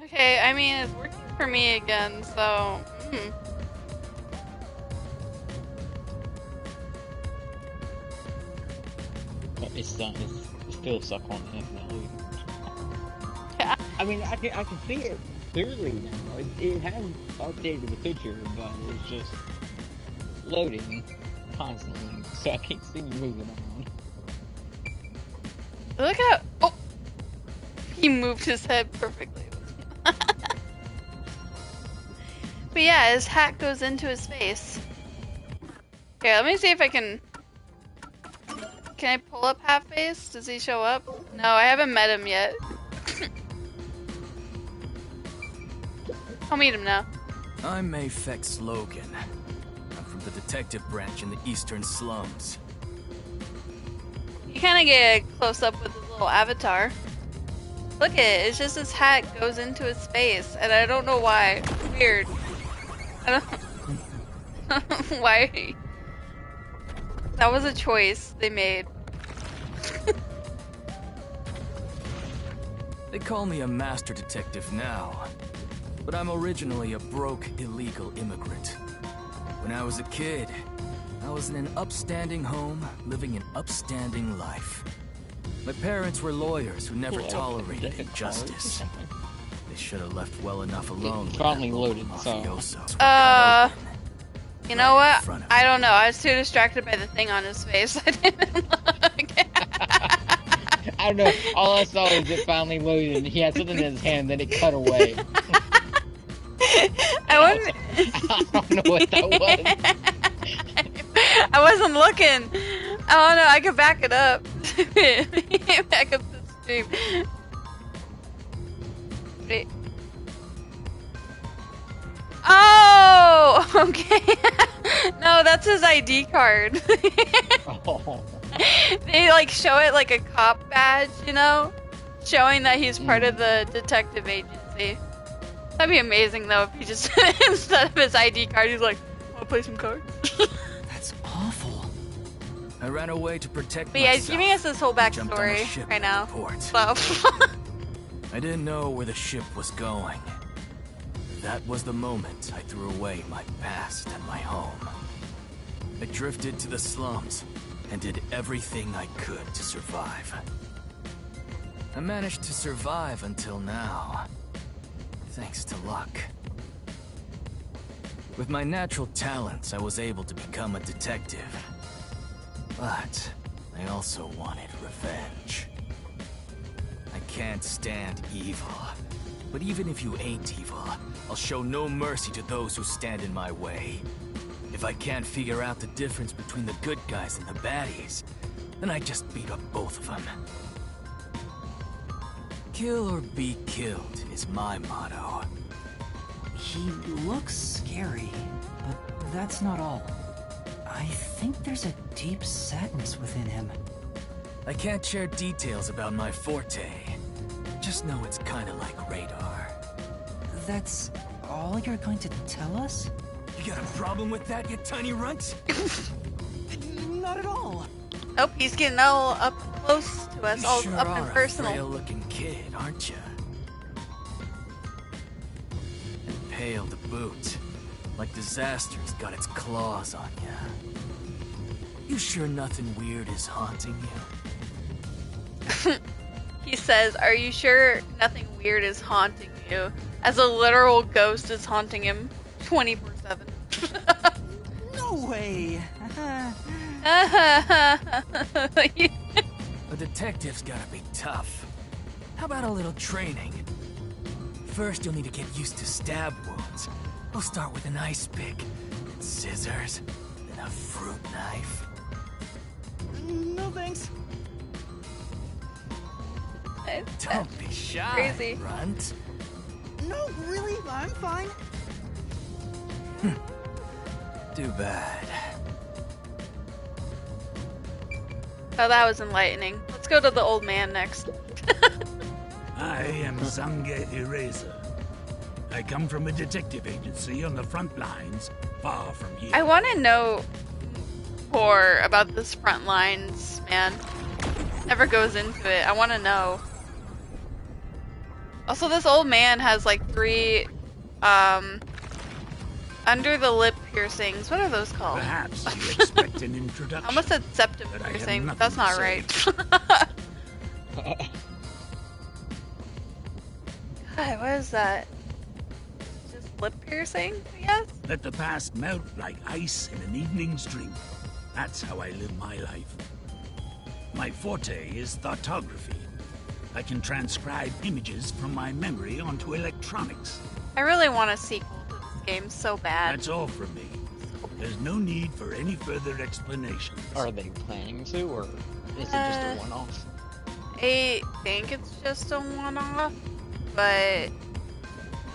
Okay, I mean, it's working for me again, so... It's still stuck on infinitely. Yeah. I mean, I can see it clearly now. It has updated the picture, but it's just loading constantly, so I can't see me moving on. Look at... Oh! He moved his head perfectly. But yeah, his hat goes into his face. Here, let me see if I can... Can I pull up Hat Face? Does he show up? No, I haven't met him yet. I'll meet him now. I'm Mayfex Logan. I'm from the detective branch in the eastern slums. You kind of get a close-up with his little avatar. Look at it, it's just his hat goes into his face, and I don't know why. It's weird. I don't... Why? That was a choice they made. They call me a master detective now, but I'm originally a broke, illegal immigrant. When I was a kid, I was in an upstanding home, living an upstanding life. My parents were lawyers who never tolerated injustice. They should have left well enough alone. Finally loaded, so... You know what? I don't know. I was too distracted by the thing on his face. I didn't look. I don't know. All I saw is it finally loaded, and he had something in his hand, and then it cut away. I don't know what that was. I wasn't looking. Oh no, I could back it up. Back up the stream. Wait. Oh, okay. No, that's his ID card. Oh. They like show it like a cop badge, you know, showing that he's part of the detective agency. That'd be amazing though if he just instead of his ID card, he's like, "Wanna play some cards?" That's awful. I ran away to protect But yeah, myself. he's giving us this whole backstory right now. So. I didn't know where the ship was going. That was the moment I threw away my past and my home. I drifted to the slums and did everything I could to survive. I managed to survive until now, thanks to luck. With my natural talents, I was able to become a detective. But I also wanted revenge. I can't stand evil. But even if you ain't evil, I'll show no mercy to those who stand in my way. If I can't figure out the difference between the good guys and the baddies, then I just beat up both of them. Kill or be killed is my motto. He looks scary, but that's not all. I think there's a deep sadness within him. I can't share details about my forte. Just know it's kinda like radar. That's all you're going to tell us? You got a problem with that, you tiny runt? Not at all. Oh, he's getting all up close to us, all sure up and personal. You are a frail-looking kid, aren't you? And pale to boot, like disaster's got its claws on you. You sure nothing weird is haunting you? He says, "Are you sure nothing weird is haunting you?" As a literal ghost is haunting him 24/7. No way. A detective's gotta be tough. How about a little training? First, you'll need to get used to stab wounds. We'll start with an ice pick, then scissors, then a fruit knife. No thanks. Don't be shy, crazy. runt. No, really, I'm fine. Too bad. Oh, that was enlightening. Let's go to the old man next. I am Zange Eraser. I come from a detective agency on the front lines, far from here. I want to know more about this front lines, man. Never goes into it. I want to know. Also, this old man has like 3 um under the lip piercings. What are those called? Perhaps you expect an I introduction. almost said septum But I have piercing, but nothing that's to not say. right. God, what is that? Just lip piercing, I guess? Let the past melt like ice in an evening's dream. That's how I live my life. My forte is thoughtography. I can transcribe images from my memory onto electronics. I really want a sequel to this game so bad. That's all from me. There's no need for any further explanations. Are they planning to, or is it just a one-off? I think it's just a one-off, but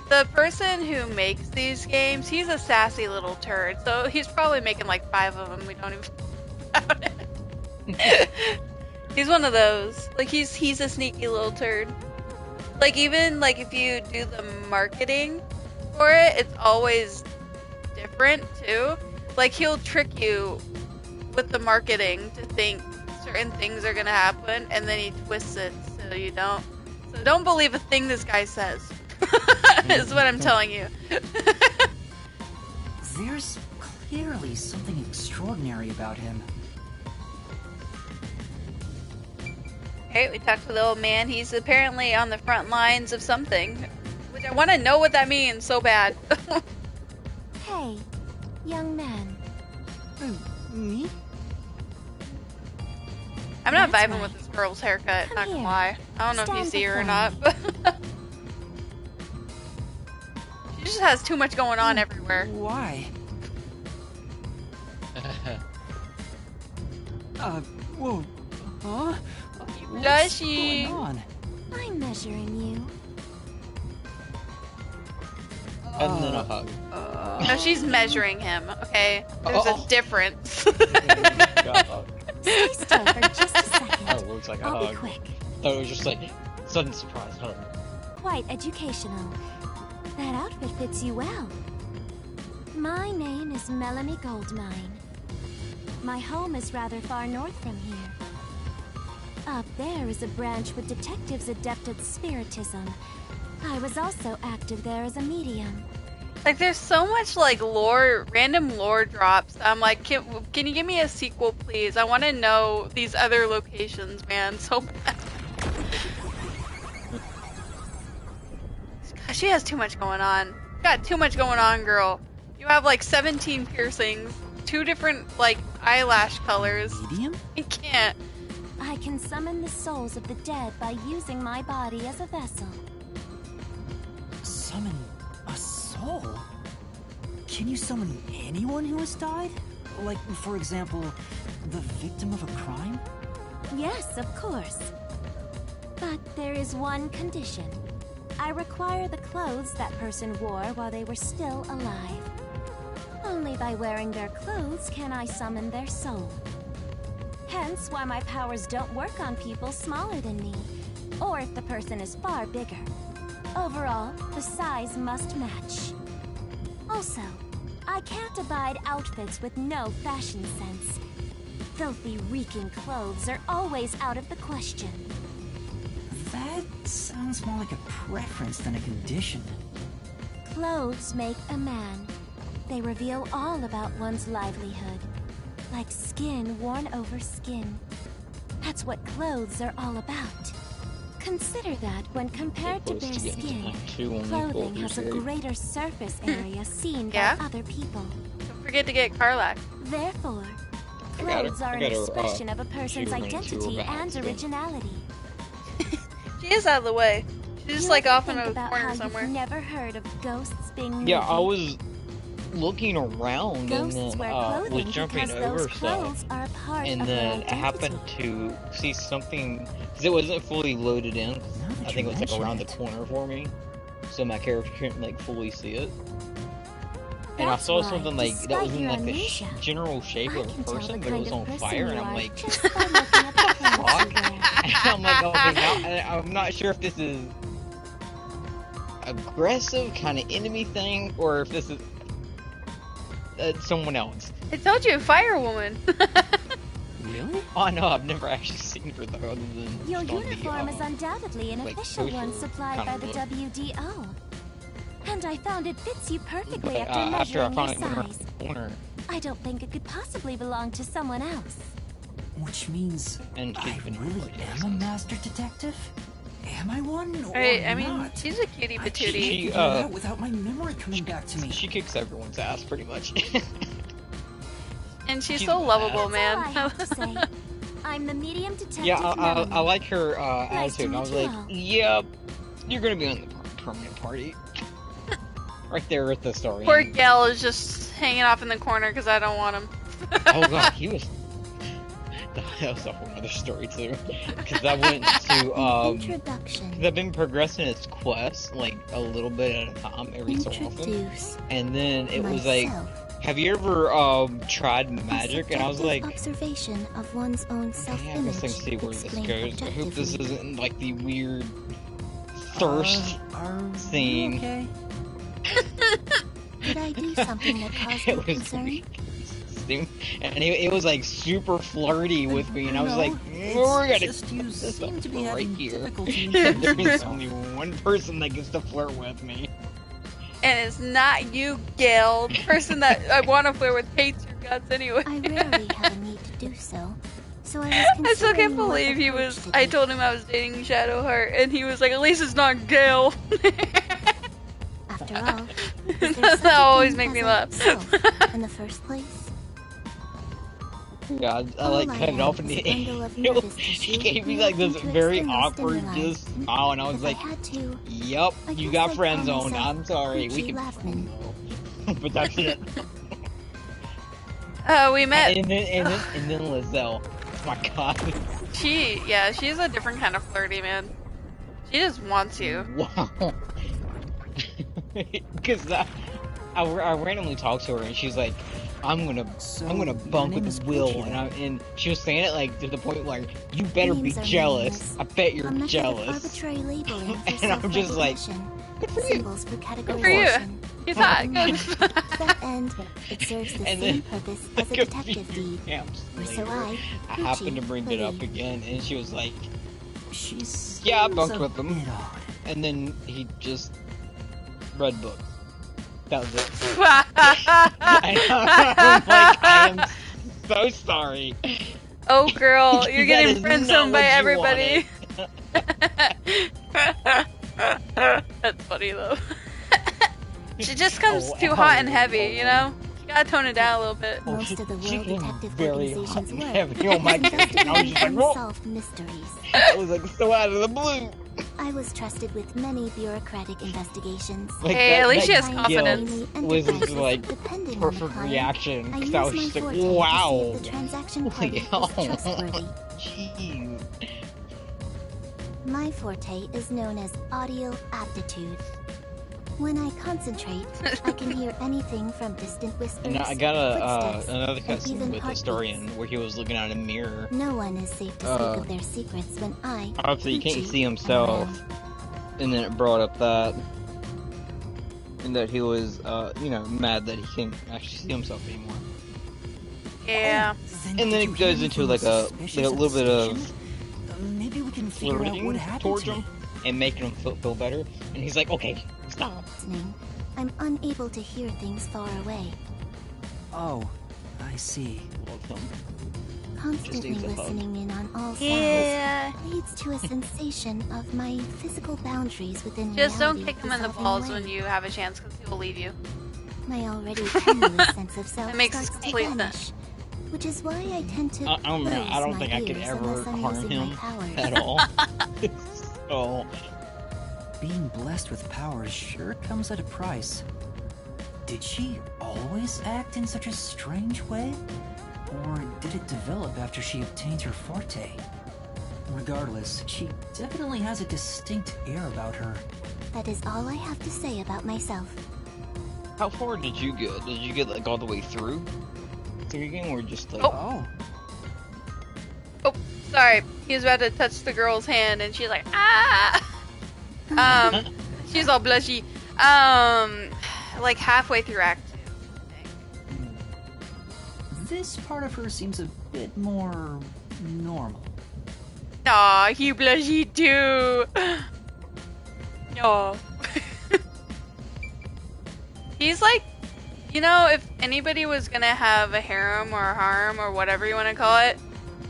the person who makes these games, he's a sassy little turd, so he's probably making like 5 of them. We don't even know about it. He's one of those. Like he's a sneaky little turd. Like even like if you do the marketing for it, it's always different too. Like he'll trick you with the marketing to think certain things are gonna happen, and then he twists it so you don't. So don't believe a thing this guy says. Is what I'm telling you. There's clearly something extraordinary about him. Okay, we talked to the old man. He's apparently on the front lines of something, which I want to know what that means so bad. Hey, young man. Me? I'm not That's vibing right. with this girl's haircut, Come not gonna here. lie. I don't know if you Stand see her or before not, me. but she just has too much going on everywhere. Why? Whoa. Huh? Does What's she? going on? I'm measuring you. And then a hug. No, she's measuring him, okay? There's Oh. a difference. God. Stay still for just a second. That looks like a I'll be hug. quick. Thought it was just like sudden surprise hug. Quite educational. That outfit fits you well. My name is Melanie Goldmine. My home is rather far north from here. Up there is a branch with detectives adept at spiritism. I was also active there as a medium. Like, there's so much, like, lore, random lore drops. I'm like, can you give me a sequel, please? I want to know these other locations, man, so bad. God, she has too much going on. You got too much going on, girl. You have, like, 17 piercings, 2 different, like, eyelash colors. Medium? I can't. I can summon the souls of the dead by using my body as a vessel. Summon a soul? Can you summon anyone who has died? Like, for example, the victim of a crime? Yes, of course. But there is one condition. I require the clothes that person wore while they were still alive. Only by wearing their clothes can I summon their soul. Hence why my powers don't work on people smaller than me, or if the person is far bigger. Overall, the size must match. Also, I can't abide outfits with no fashion sense. Filthy, reeking clothes are always out of the question. That sounds more like a preference than a condition. Clothes make a man. They reveal all about one's livelihood. Like skin worn over skin. That's what clothes are all about. Consider that when compared to Close bare to getting skin, time to only clothing pull has a your shape. greater surface area seen Yeah? by other people. Don't forget to get Karlak. Therefore, I got her- clothes are I an got her, expression of a person's she remains identity your and balance, originality. She is out of the way. She's just, You like, ever off in think a about corner how somewhere. You've never heard of ghosts being Yeah, I moving? was looking around and Ghosts then wear was clothing jumping because over those clothes stuff, are a part and of their then I identity. happened to see something because it wasn't fully loaded in. Now that I think you it was like mention around the it. corner for me, so my character couldn't like fully see it. And I That's saw why, something like that despite was in your like the amnesia, general shape I of a can tell person, the but it kind was of on person fire, you and I'm are like, just by looking at the clothes you fuck? wear. I'm like, okay, now I'm not sure if this is aggressive kind of enemy thing or if this is someone else. I told you, Fire Woman. Really? Oh no, I've never actually seen her though, other than Your just on uniform the, is undoubtedly an like, official one social supplied kind by of the look. WDO. And I found it fits you perfectly But after after I measuring your finally went around size. the corner I don't think it could possibly belong to someone else. Which means and I keep really am a master detective? Am I one or I mean, not? she's a cutie I can't patootie. She, figure it out without my memory coming back to me. She kicks everyone's ass pretty much. And she's she's so badass. lovable, That's all I man. have to say. I'm the medium detective Yeah, I Melanie. like her Nice to attitude. And I meet was you like, all. yep, you're gonna be on the permanent party. Right there at the story. Poor Gale is just hanging off in the corner because I don't want him. Oh god, he was. That was a whole other story too. Because I went to Introduction. Because I've been progressing its quest like a little bit at a time every so often. Introduce And then it was like, myself. have you ever tried magic? And I was like, Observation of one's own yeah, I self-image. guess I can see where this explained goes. I hope this objectively. isn't like the weird thirst Are you scene. okay? Did I do something that caused you It was concern? weird. And it was like super flirty with me, and I was No, like, it's we're gonna just you put this seem to be right having here. difficulty in controlling There's yourself. only one person that gets to flirt with me. And it's not you, Gale. The person that I want to flirt with hates your guts anyway. I rarely have a need to do so. So I was I still can't considering what believe he approach was. to I take. told him I was dating Shadowheart, and he was like, "At least it's not Gale." After all, is there such a That always thing make me as a laugh. self in the first place? Yeah, I All like I cut it am off, and is a bundle of he nervous tissue gave me like this reacting to very external awkward stimuli. just smile, and I was If like, I had to, "Yep, I you guess got I'd friend call zoned. myself I'm sorry, we Gucci can." Laughman. But that's it. We met. And then Lizelle. Oh my god. She's a different kind of flirty, man. She just wants you. Wow. Because I randomly talked to her, and she's like, I'm gonna your bunk name with is Will, Gucci, and she was saying it like to the point where you better be Names are jealous. meaningless. I bet you're A method of jealous. arbitrary labeling for And I'm just like, self-recognition. good for you. Symbols for for you. categorization. He's hot. To that end, it serves the And same then- purpose as a Good detective for you. deed. Yeah, Or so later, I Gucci, happened to bring it up believe. again, and she was like, She's Yeah, I bunked with him. Bit odd. and then he just read book. That was it. And I'm like, I am so sorry. Oh, girl, you're That getting is friend not zoned by what you everybody. That's funny though. She just comes Oh, too hot and heavy, you know? You gotta tone it down a little bit. Most of the She World came Detective very Organization's hot and work heavy. Oh my is god! I was investigating just like, whoa! unsolved mysteries. I was like so out of the blue. I was trusted with many bureaucratic investigations. Like, Hey, at least she has that confidence. guilt was just like Depending on the perfect client, reaction I because use I was my just like, forte to see wow. if the transaction Holy party hell. is trustworthy. Jeez. My forte is known as audio aptitude. When I concentrate, I can hear anything from distant whispers, And I got footsteps, another and cutscene even with the heartbeats. historian where he was looking at a mirror. No one is safe to speak of their secrets when I, Obviously, you can't Gucci, see am himself. around. And then it brought up that, and that he was, mad that he can't actually see himself anymore. Yeah. And did then you it hear goes into anything like a suspicious at little the bit of station? Maybe we can figure out flirting what happened towards to him me. and making him feel better. And he's like, okay, stop. Listening, I'm unable to hear things far away. Oh, I see. Love him. Constantly needs a hug. listening in on all sounds Yeah. leads to a sensation of my physical boundaries within Just don't reality kick him in the dissolving balls away. when you have a chance because he will leave you. My already tremulous sense of self It makes starts to complete vanish, which is why I tend to I don't close think my I could ears ever unless I'm harm using him my powers. at all. So, Being blessed with powers sure comes at a price. Did she always act in such a strange way? Or did it develop after she obtained her forte? Regardless, she definitely has a distinct air about her. That is all I have to say about myself. how far did you get? Did you get like all the way through the game, or just like? Oh, Oh, sorry. He was about to touch the girl's hand, and she's like, ah. She's all blushy. Like halfway through Act 2. I think. this part of her seems a bit more normal. Aw, he blushy too. Aw. He's like, you know, if anybody was gonna have a harem or a harem or whatever you want to call it,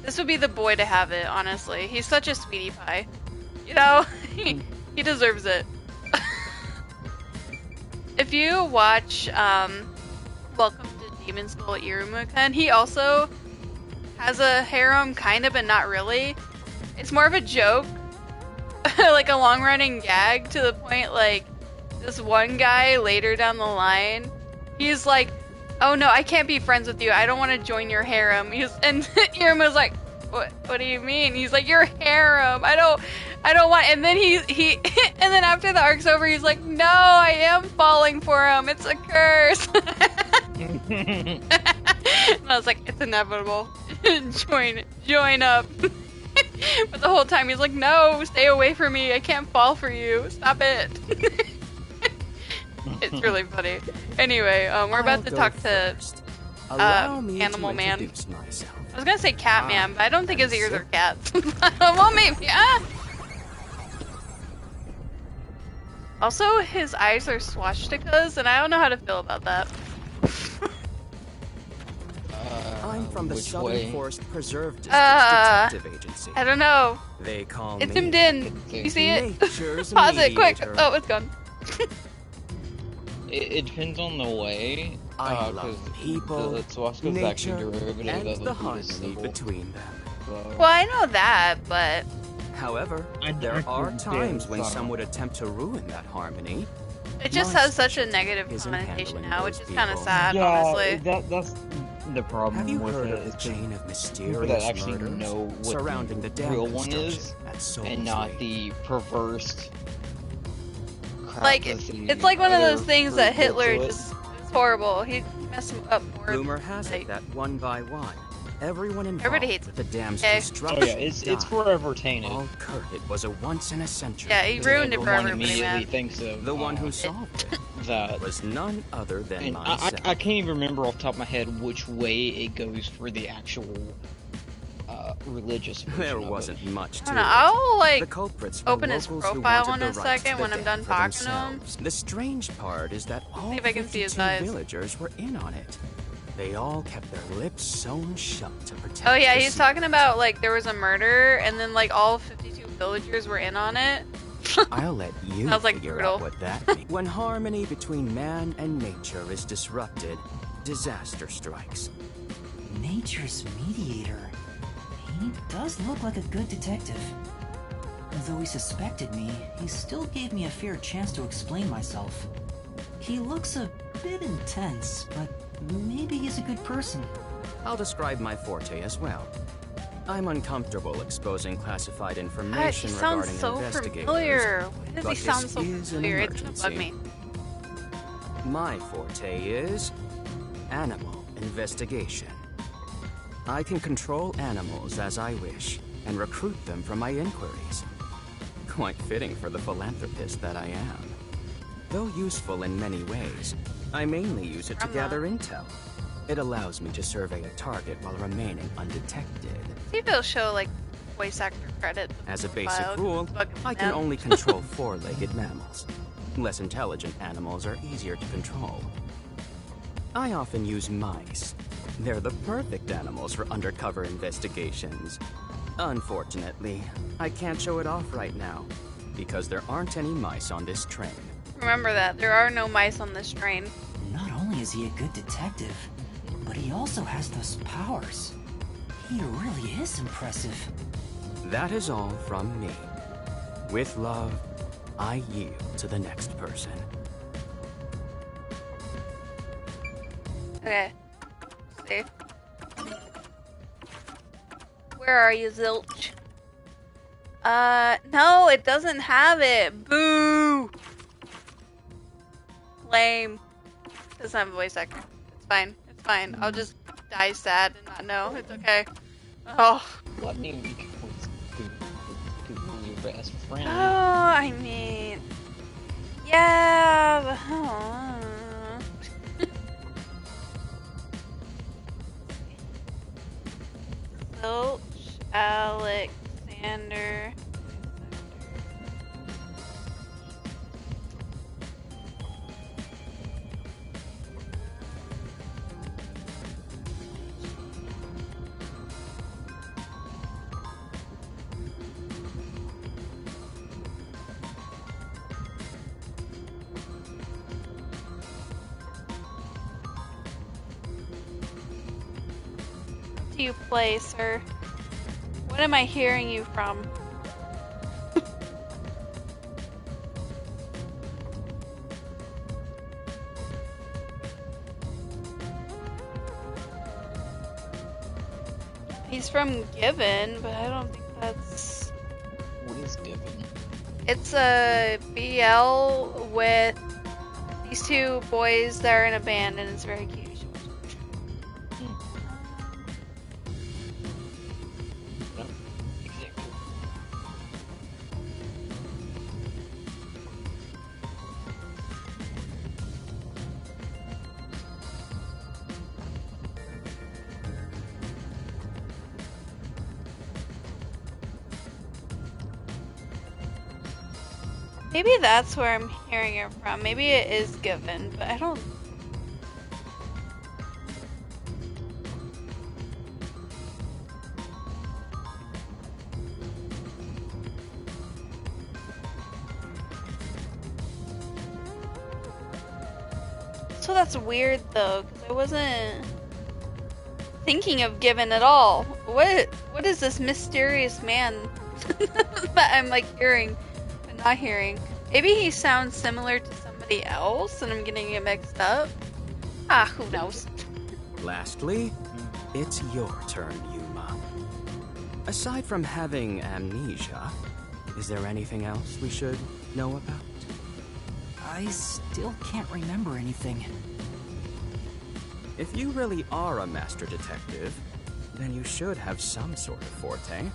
this would be the boy to have it, honestly. He's such a sweetie pie. You know, he deserves it. If you watch Welcome to Demon School Iruma-kun, he also has a harem, kind of, but not really. It's more of a joke, like a long-running gag, to the point, like, this one guy later down the line, he's like, oh no, I can't be friends with you, I don't want to join your harem. And Iruma's like, what do you mean? He's like, your harem, I don't want, and then he and then after the arc's over, he's like, no, I am falling for him, it's a curse. And I was like, it's inevitable. Join up. But the whole time he's like, no, stay away from me, I can't fall for you, stop it. It's really funny. Anyway, we're about to talk to Animal Man. I was gonna say Cat Man, but I don't think his ears are cats. Well, maybe. Also, his eyes are swastikas, and I don't know how to feel about that. I'm from the Southern way? Forest Preserve District's detective agency. I don't know. They call It's me him in. You see it? Nature's Pause it, quick. mediator. Oh, it's gone. It depends on the way. I love people, the swastika's actually nature, derivative and of the the harmony Buddhist symbol. between them. So, Well, I know that, but However, there are times when some would attempt to ruin that harmony. it just My has such a negative isn't connotation handling now, which those is kind of people. sad, yeah, honestly. that's the problem Have you with heard it. of is the 'cause chain of people mysterious that actually murders know what surrounding the the dam real one construction is, at Soul's and not Lake? the perverse crap Like, that the it's like one of other those things that group Hitler puts just, it's horrible. He messed up more. Rumor has like, it that one by one, everyone involved Everybody hates with the dam's Okay. Oh destruction yeah, it's died. forever tainted. All Kurt, it was a once in a century. Yeah, he ruined it for Everyone everybody, immediately man. thinks of The one who solved it that. was none other than And myself. I can't even remember off the top of my head which way it goes for the actual religious version There of it. wasn't much I to don't know. it. I'll, the like, culprits were open his locals who profile wanted in a the rights second to when the I'm dam done for talking to him. themselves. The strange part is that all See if I can see his 52 eyes. villagers were in on it. They all kept their lips sewn shut to protect Oh yeah, the he's secret. talking about, like, there was a murder, and then, like, all 52 villagers were in on it. I'll let you Sounds like figure brutal. out what that means. When harmony between man and nature is disrupted, disaster strikes. Nature's mediator. He does look like a good detective. Though he suspected me, he still gave me a fair chance to explain myself. He looks a bit intense, but maybe he's a good person. I'll describe my forte as well. I'm uncomfortable exposing classified information He sounds regarding so investigators. familiar. Why does but he sound this so is an familiar? It's gonna bug emergency. me. My forte is animal investigation. I can control animals as I wish and recruit them for my inquiries. Quite fitting for the philanthropist that I am. Though useful in many ways, I mainly use it to I'm gather intel. It allows me to survey a target while remaining undetected. See if it'll show, like, voice actor credit. As a basic File, rule, it's bugging me I can now. only control four-legged mammals. Less intelligent animals are easier to control. I often use mice. They're the perfect animals for undercover investigations. Unfortunately, I can't show it off right now, because there aren't any mice on this train. Remember that. There are no mice on this train. Not only is he a good detective, but he also has those powers. He really is impressive. That is all from me. With love, I yield to the next person. Okay. See. Where are you, Zilch? No, it doesn't have it. Boo! Lame. Doesn't have a voice actor. It's fine. It's fine. I'll just die sad and not know. It's okay. Oh. Let me be your best friend. Oh, I mean. Yeah. But, do you play, sir? What am I hearing you from? He's from Given, but I don't think that's... What is given? It's a BL with these two boys that are in a band, and it's very cute. No, exactly. Maybe that's where I'm hearing it from. Maybe it is Given, but I don't... So that's weird though, because I wasn't thinking of Given at all. What is this mysterious man that I'm like hearing but not hearing? Maybe he sounds similar to somebody else and I'm getting it mixed up. Ah, who knows? Lastly, it's your turn, Yuma. Aside from having amnesia, is there anything else we should know about? I still can't remember anything. If you really are a master detective, then you should have some sort of forte.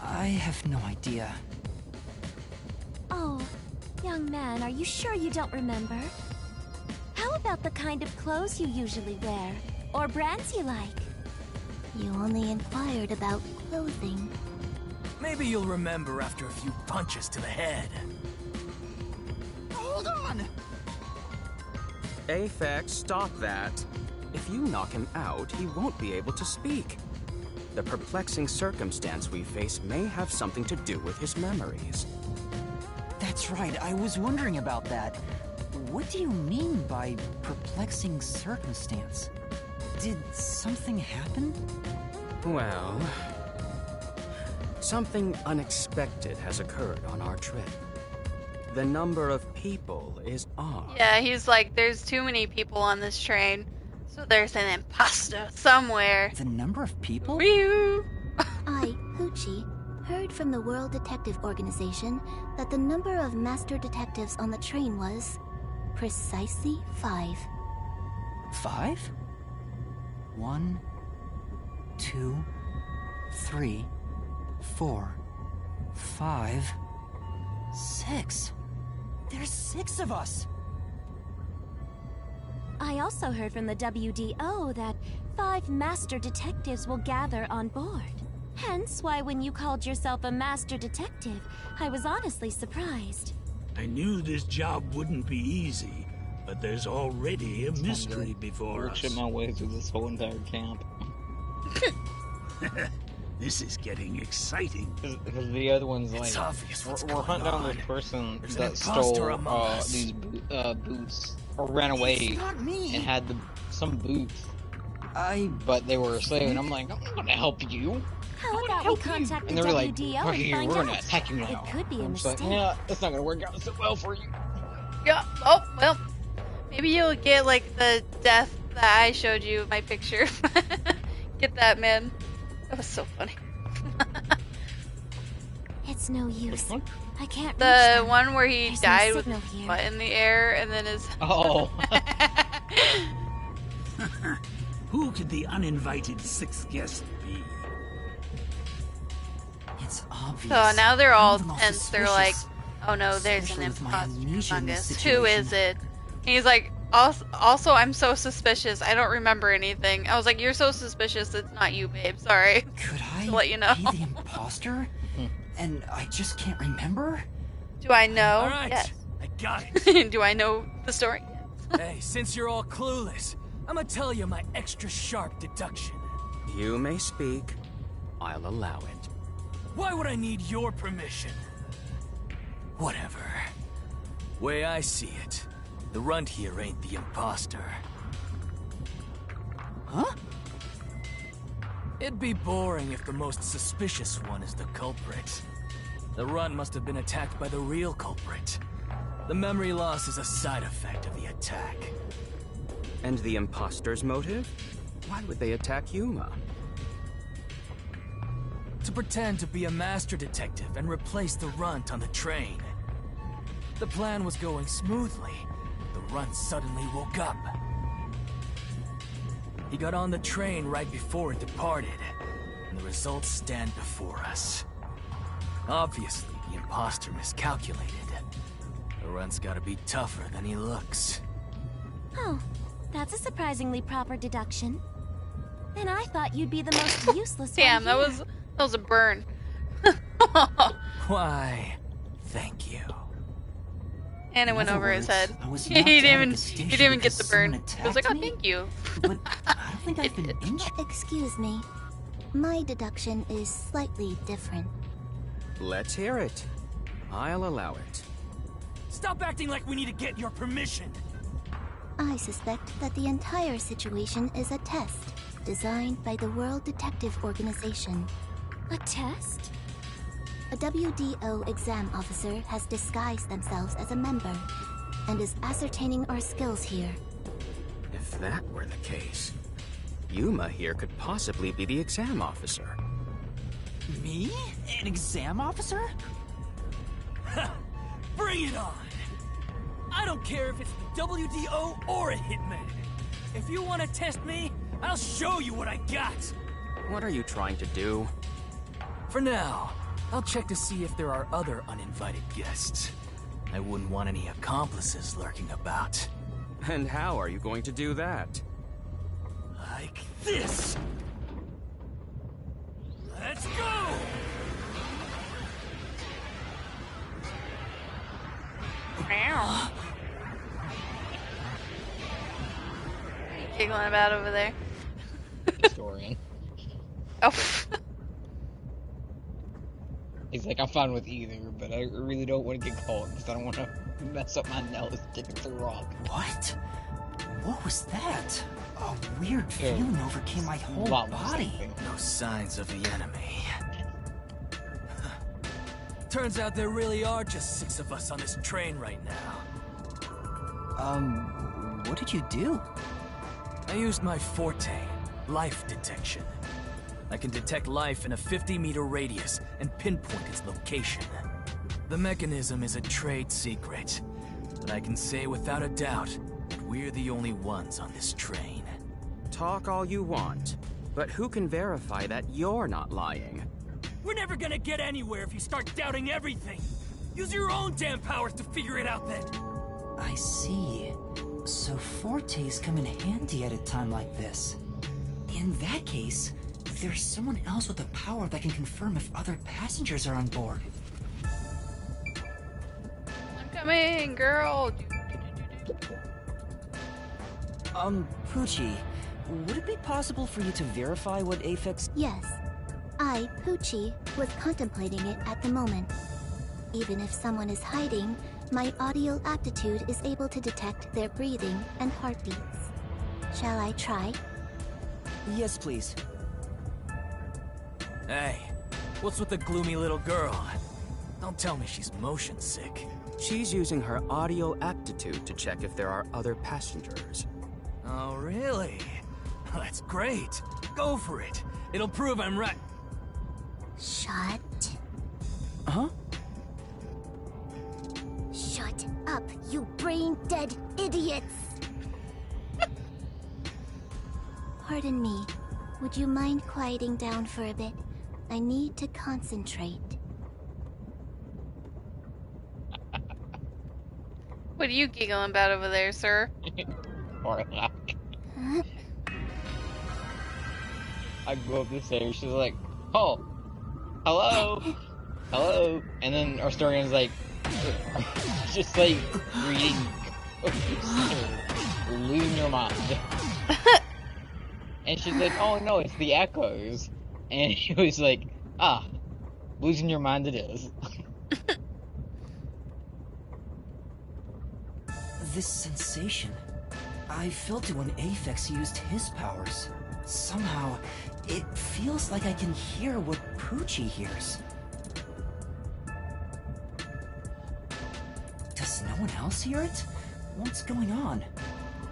I have no idea. Oh, young man, are you sure you don't remember? How about the kind of clothes you usually wear? Or brands you like? You only inquired about clothing. Maybe you'll remember after a few punches to the head. Hold on! Aphex, stop that. If you knock him out, he won't be able to speak. The perplexing circumstance we face may have something to do with his memories. That's right, I was wondering about that. What do you mean by perplexing circumstance? Did something happen? Well, something unexpected has occurred on our trip. The number of people is odd. Yeah, he's like, there's too many people on this train, so there's an imposter somewhere. The number of people? Whew. I, Hoochie, heard from the World Detective Organization that the number of master detectives on the train was precisely 5. 5? 1, 2, 3, 4, 5, 6. There's 6 of us! I also heard from the WDO that 5 master detectives will gather on board. Hence why when you called yourself a master detective, I was honestly surprised. I knew this job wouldn't be easy, but there's already a mystery before us. Worship my way through this whole entire camp. This is getting exciting. Because the other one's It's like, obvious what's we're hunting down going this on. person There's an that imposter stole among us. these boots, or ran away It's not me! and had some boots, but they were a slave, and I'm like, I'm not gonna help you. How about we contact And the they were like, WDO we're and here, find we're gonna out? attack you now. It could be a I'm just like, mistake. yeah, that's not gonna work out so well for you. Yeah, oh, well, maybe you'll get like the death that I showed you in my picture. Get that, man. That was so funny. It's no use. I can't reach The them. one where he There's no died with signal his here. butt in the air and then his... Oh. Who could the uninvited 6th guest be? It's obvious. So now they're all I'm the most tense. They're like, suspicious. oh no, there's an Especially with my imposter amnesia in among this us. Who is situation. it? And he's like, also, I'm so suspicious. I don't remember anything. I was like, you're so suspicious. It's not you, babe. Sorry. Could I To let you know. be the imposter? And I just can't remember? Do I know? All right, Yes. I got it. Do I know the story? Hey, since you're all clueless, I'm gonna tell you my extra sharp deduction. You may speak. I'll allow it. Why would I need your permission? Whatever. Way I see it, the runt here ain't the imposter. Huh? It'd be boring if the most suspicious one is the culprit. The run must have been attacked by the real culprit. The memory loss is a side effect of the attack. And the imposter's motive? Why would they attack Yuma? To pretend to be a master detective and replace the runt on the train. The plan was going smoothly. The runt suddenly woke up. He got on the train right before it departed, and the results stand before us. Obviously, the imposter miscalculated. The runt's gotta be tougher than he looks. Oh, that's a surprisingly proper deduction. And I thought you'd be the most useless Damn, one that here. was a burn. Why, thank you. And it In went other over his words, head. I was He knocked didn't out of even the he station didn't even get because the burn. someone He was like, "Oh, attacked me? thank you." But I don't think I've been injured. Excuse me. My deduction is slightly different. Let's hear it. I'll allow it. Stop acting like we need to get your permission. I suspect that the entire situation is a test designed by the World Detective Organization. A test? A WDO exam officer has disguised themselves as a member and is ascertaining our skills here. If that were the case, Yuma here could possibly be the exam officer. Me? An exam officer? Bring it on! I don't care if it's the WDO or a hitman. If you want to test me, I'll show you what I got. What are you trying to do? For now, I'll check to see if there are other uninvited guests. I wouldn't want any accomplices lurking about. And how are you going to do that? Like this! Let's go! Meow. Giggling about over there. Historian. Oh. He's like, I'm fine with either, but I really don't want to get caught because I don't want to mess up my nose sticking through rock. What? What was that? A weird feeling overcame my whole Lot more body. something. No signs of the enemy. Turns out there really are just 6 of us on this train right now. What did you do? I used my forte, life detection. I can detect life in a 50-meter radius and pinpoint its location. The mechanism is a trade secret, but I can say without a doubt that we're the only ones on this train. Talk all you want, but who can verify that you're not lying? We're never gonna get anywhere if you start doubting everything. Use your own damn powers to figure it out then. I see. So fortes come in handy at a time like this. In that case, there's someone else with the power that can confirm if other passengers are on board. I'm coming, girl. Poochie, would it be possible for you to verify what Aphex... Yes, I, Poochie, was contemplating it at the moment. Even if someone is hiding, my audio aptitude is able to detect their breathing and heartbeats. Shall I try? Yes, please. Hey, what's with the gloomy little girl? Don't tell me she's motion sick. She's using her audio aptitude to check if there are other passengers. Oh, really? That's great. Go for it. It'll prove I'm right. Shut. Huh? Shut up, you brain-dead idiots! Pardon me. Would you mind quieting down for a bit? I need to concentrate. What are you giggling about over there, sir? Or lack. Huh? I go up the stairs, she's like, oh, hello, hello, and then our historian's like, just like reading, losing your mind. And she's like, oh no, it's the echoes. And he was like, ah, losing your mind it is. This sensation... I felt it when Aphex used his powers. Somehow, it feels like I can hear what Poochie hears. Does no one else hear it? What's going on?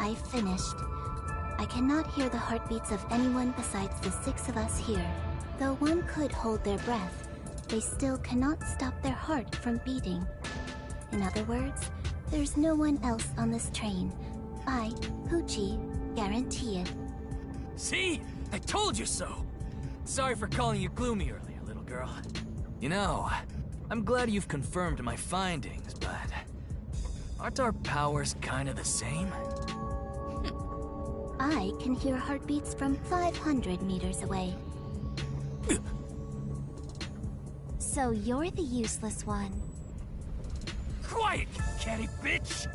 I finished. I cannot hear the heartbeats of anyone besides the 6 of us here. Though one could hold their breath, they still cannot stop their heart from beating. In other words, there's no one else on this train. I, Poochie, guarantee it. See? I told you so! Sorry for calling you gloomy earlier, little girl. You know, I'm glad you've confirmed my findings, but aren't our powers kind of the same? I can hear heartbeats from 500 meters away. So you're the useless one. Quiet, you catty bitch!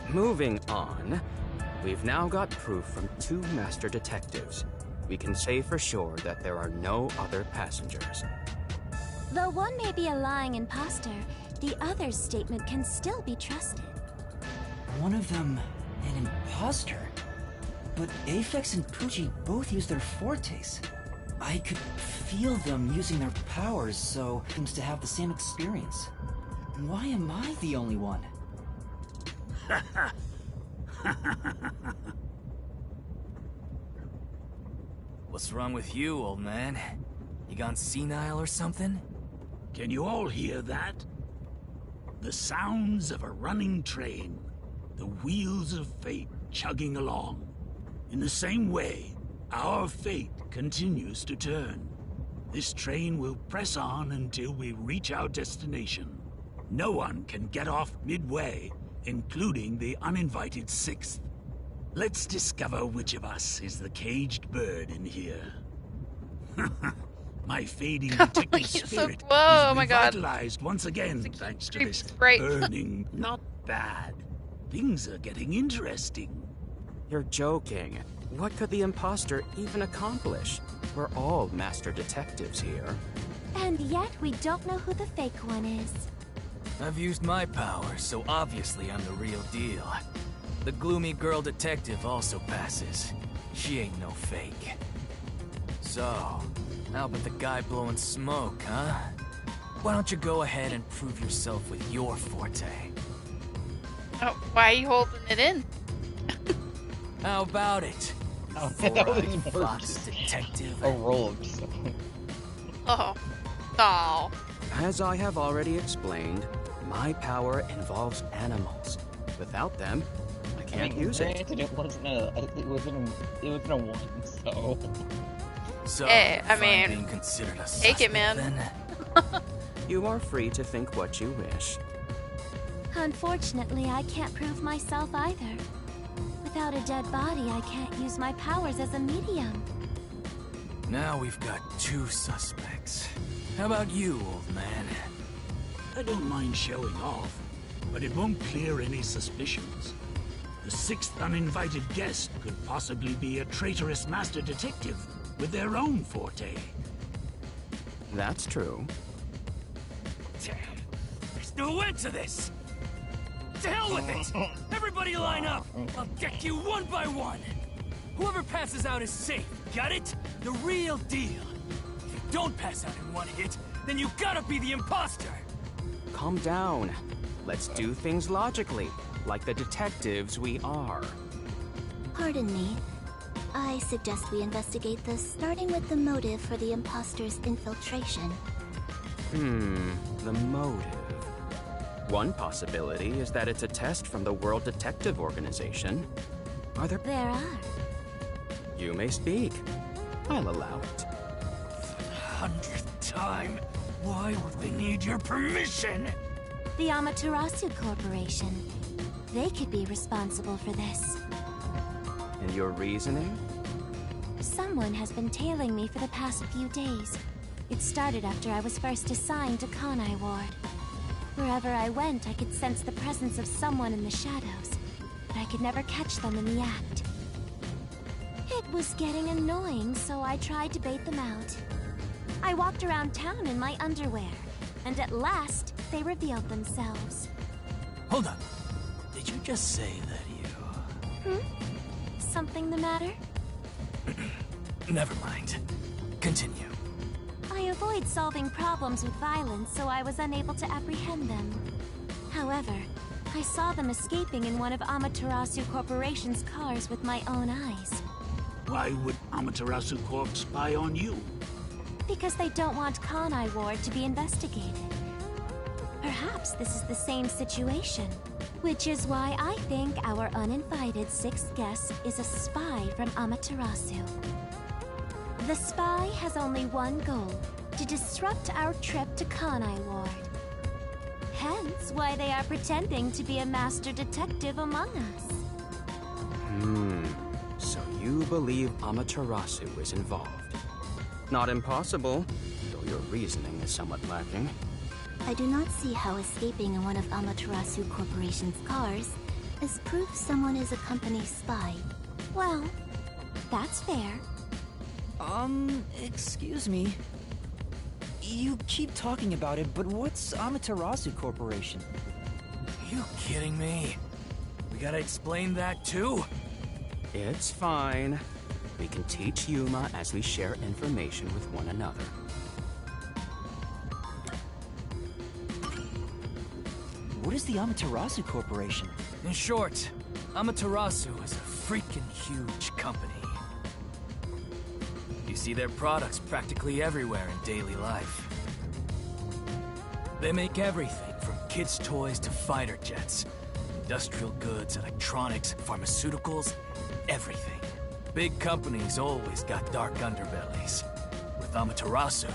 Moving on, we've now got proof from 2 master detectives. We can say for sure that there are no other passengers. Though one may be a lying imposter, the other's statement can still be trusted. One of them, an imposter? But Aphex and Poochie both use their fortes. I could feel them using their powers, so seems to have the same experience. Why am I the only one? What's wrong with you, old man? You gone senile or something? Can you all hear that? The sounds of a running train. The wheels of fate chugging along. In the same way, our fate continues to turn. This train will press on until we reach our destination. No one can get off midway, including the uninvited 6th. Let's discover which of us is the caged bird in here. My fading detective spirit whoa, oh is my God. revitalized once again It's a thanks to creepy this sprite. burning. Not bad. Things are getting interesting. You're joking. What could the imposter even accomplish? We're all master detectives here. And yet we don't know who the fake one is. I've used my powers, so obviously I'm the real deal. The gloomy girl detective also passes. She ain't no fake. So, how about the guy blowing smoke, huh? Why don't you go ahead and prove yourself with your forte? Oh, why are you holding it in? How about it? Oh, You that was four-eyed more fox just detective. a roll of stuff. Oh. Oh. As I have already explained, my power involves animals. Without them, I can't use it. Granted, it wasn't a one, so. So, Hey, I if I'm mean, being considered a take it, suspect man. then? You are free to think what you wish. Unfortunately, I can't prove myself either. Without a dead body, I can't use my powers as a medium. Now we've got 2 suspects. How about you, old man? I don't mind showing off, but it won't clear any suspicions. The 6th uninvited guest could possibly be a traitorous master detective with their own forte. That's true. Damn, there's no end to this! To hell with it! Everybody line up! I'll deck you one by one! Whoever passes out is safe, got it? The real deal. If you don't pass out in one hit, then you gotta be the imposter! Calm down. Let's do things logically, like the detectives we are. Pardon me. I suggest we investigate this, starting with the motive for the imposter's infiltration. The motive. One possibility is that it's a test from the World Detective Organization. Are there... There are. You may speak. I'll allow it. 100th time, why would they need your permission? The Amaterasu Corporation. They could be responsible for this. And your reasoning? Someone has been tailing me for the past few days. It started after I was first assigned to Kanai Ward. Wherever I went, I could sense the presence of someone in the shadows, but I could never catch them in the act. It was getting annoying, so I tried to bait them out. I walked around town in my underwear, and at last, they revealed themselves. Hold up. Did you just say that you Something the matter? Never mind. Continue. I avoid solving problems with violence, so I was unable to apprehend them. However, I saw them escaping in one of Amaterasu Corporation's cars with my own eyes. Why would Amaterasu Corp spy on you? Because they don't want Kanai Ward to be investigated. Perhaps this is the same situation. Which is why I think our uninvited sixth guest is a spy from Amaterasu. The spy has only one goal, to disrupt our trip to Kanai Ward. Hence why they are pretending to be a master detective among us. So you believe Amaterasu is involved? Not impossible, though your reasoning is somewhat lacking. I do not see how escaping in one of Amaterasu Corporation's cars is proof someone is a company spy. Well, that's fair. Excuse me. You keep talking about it, but what's Amaterasu Corporation? You kidding me? We gotta explain that too? It's fine. We can teach Yuma as we share information with one another. What is the Amaterasu Corporation? In short, Amaterasu is a freaking huge company. You see their products practically everywhere in daily life. They make everything from kids' toys to fighter jets, industrial goods, electronics, pharmaceuticals, everything. Big companies always got dark underbellies. With Amaterasu,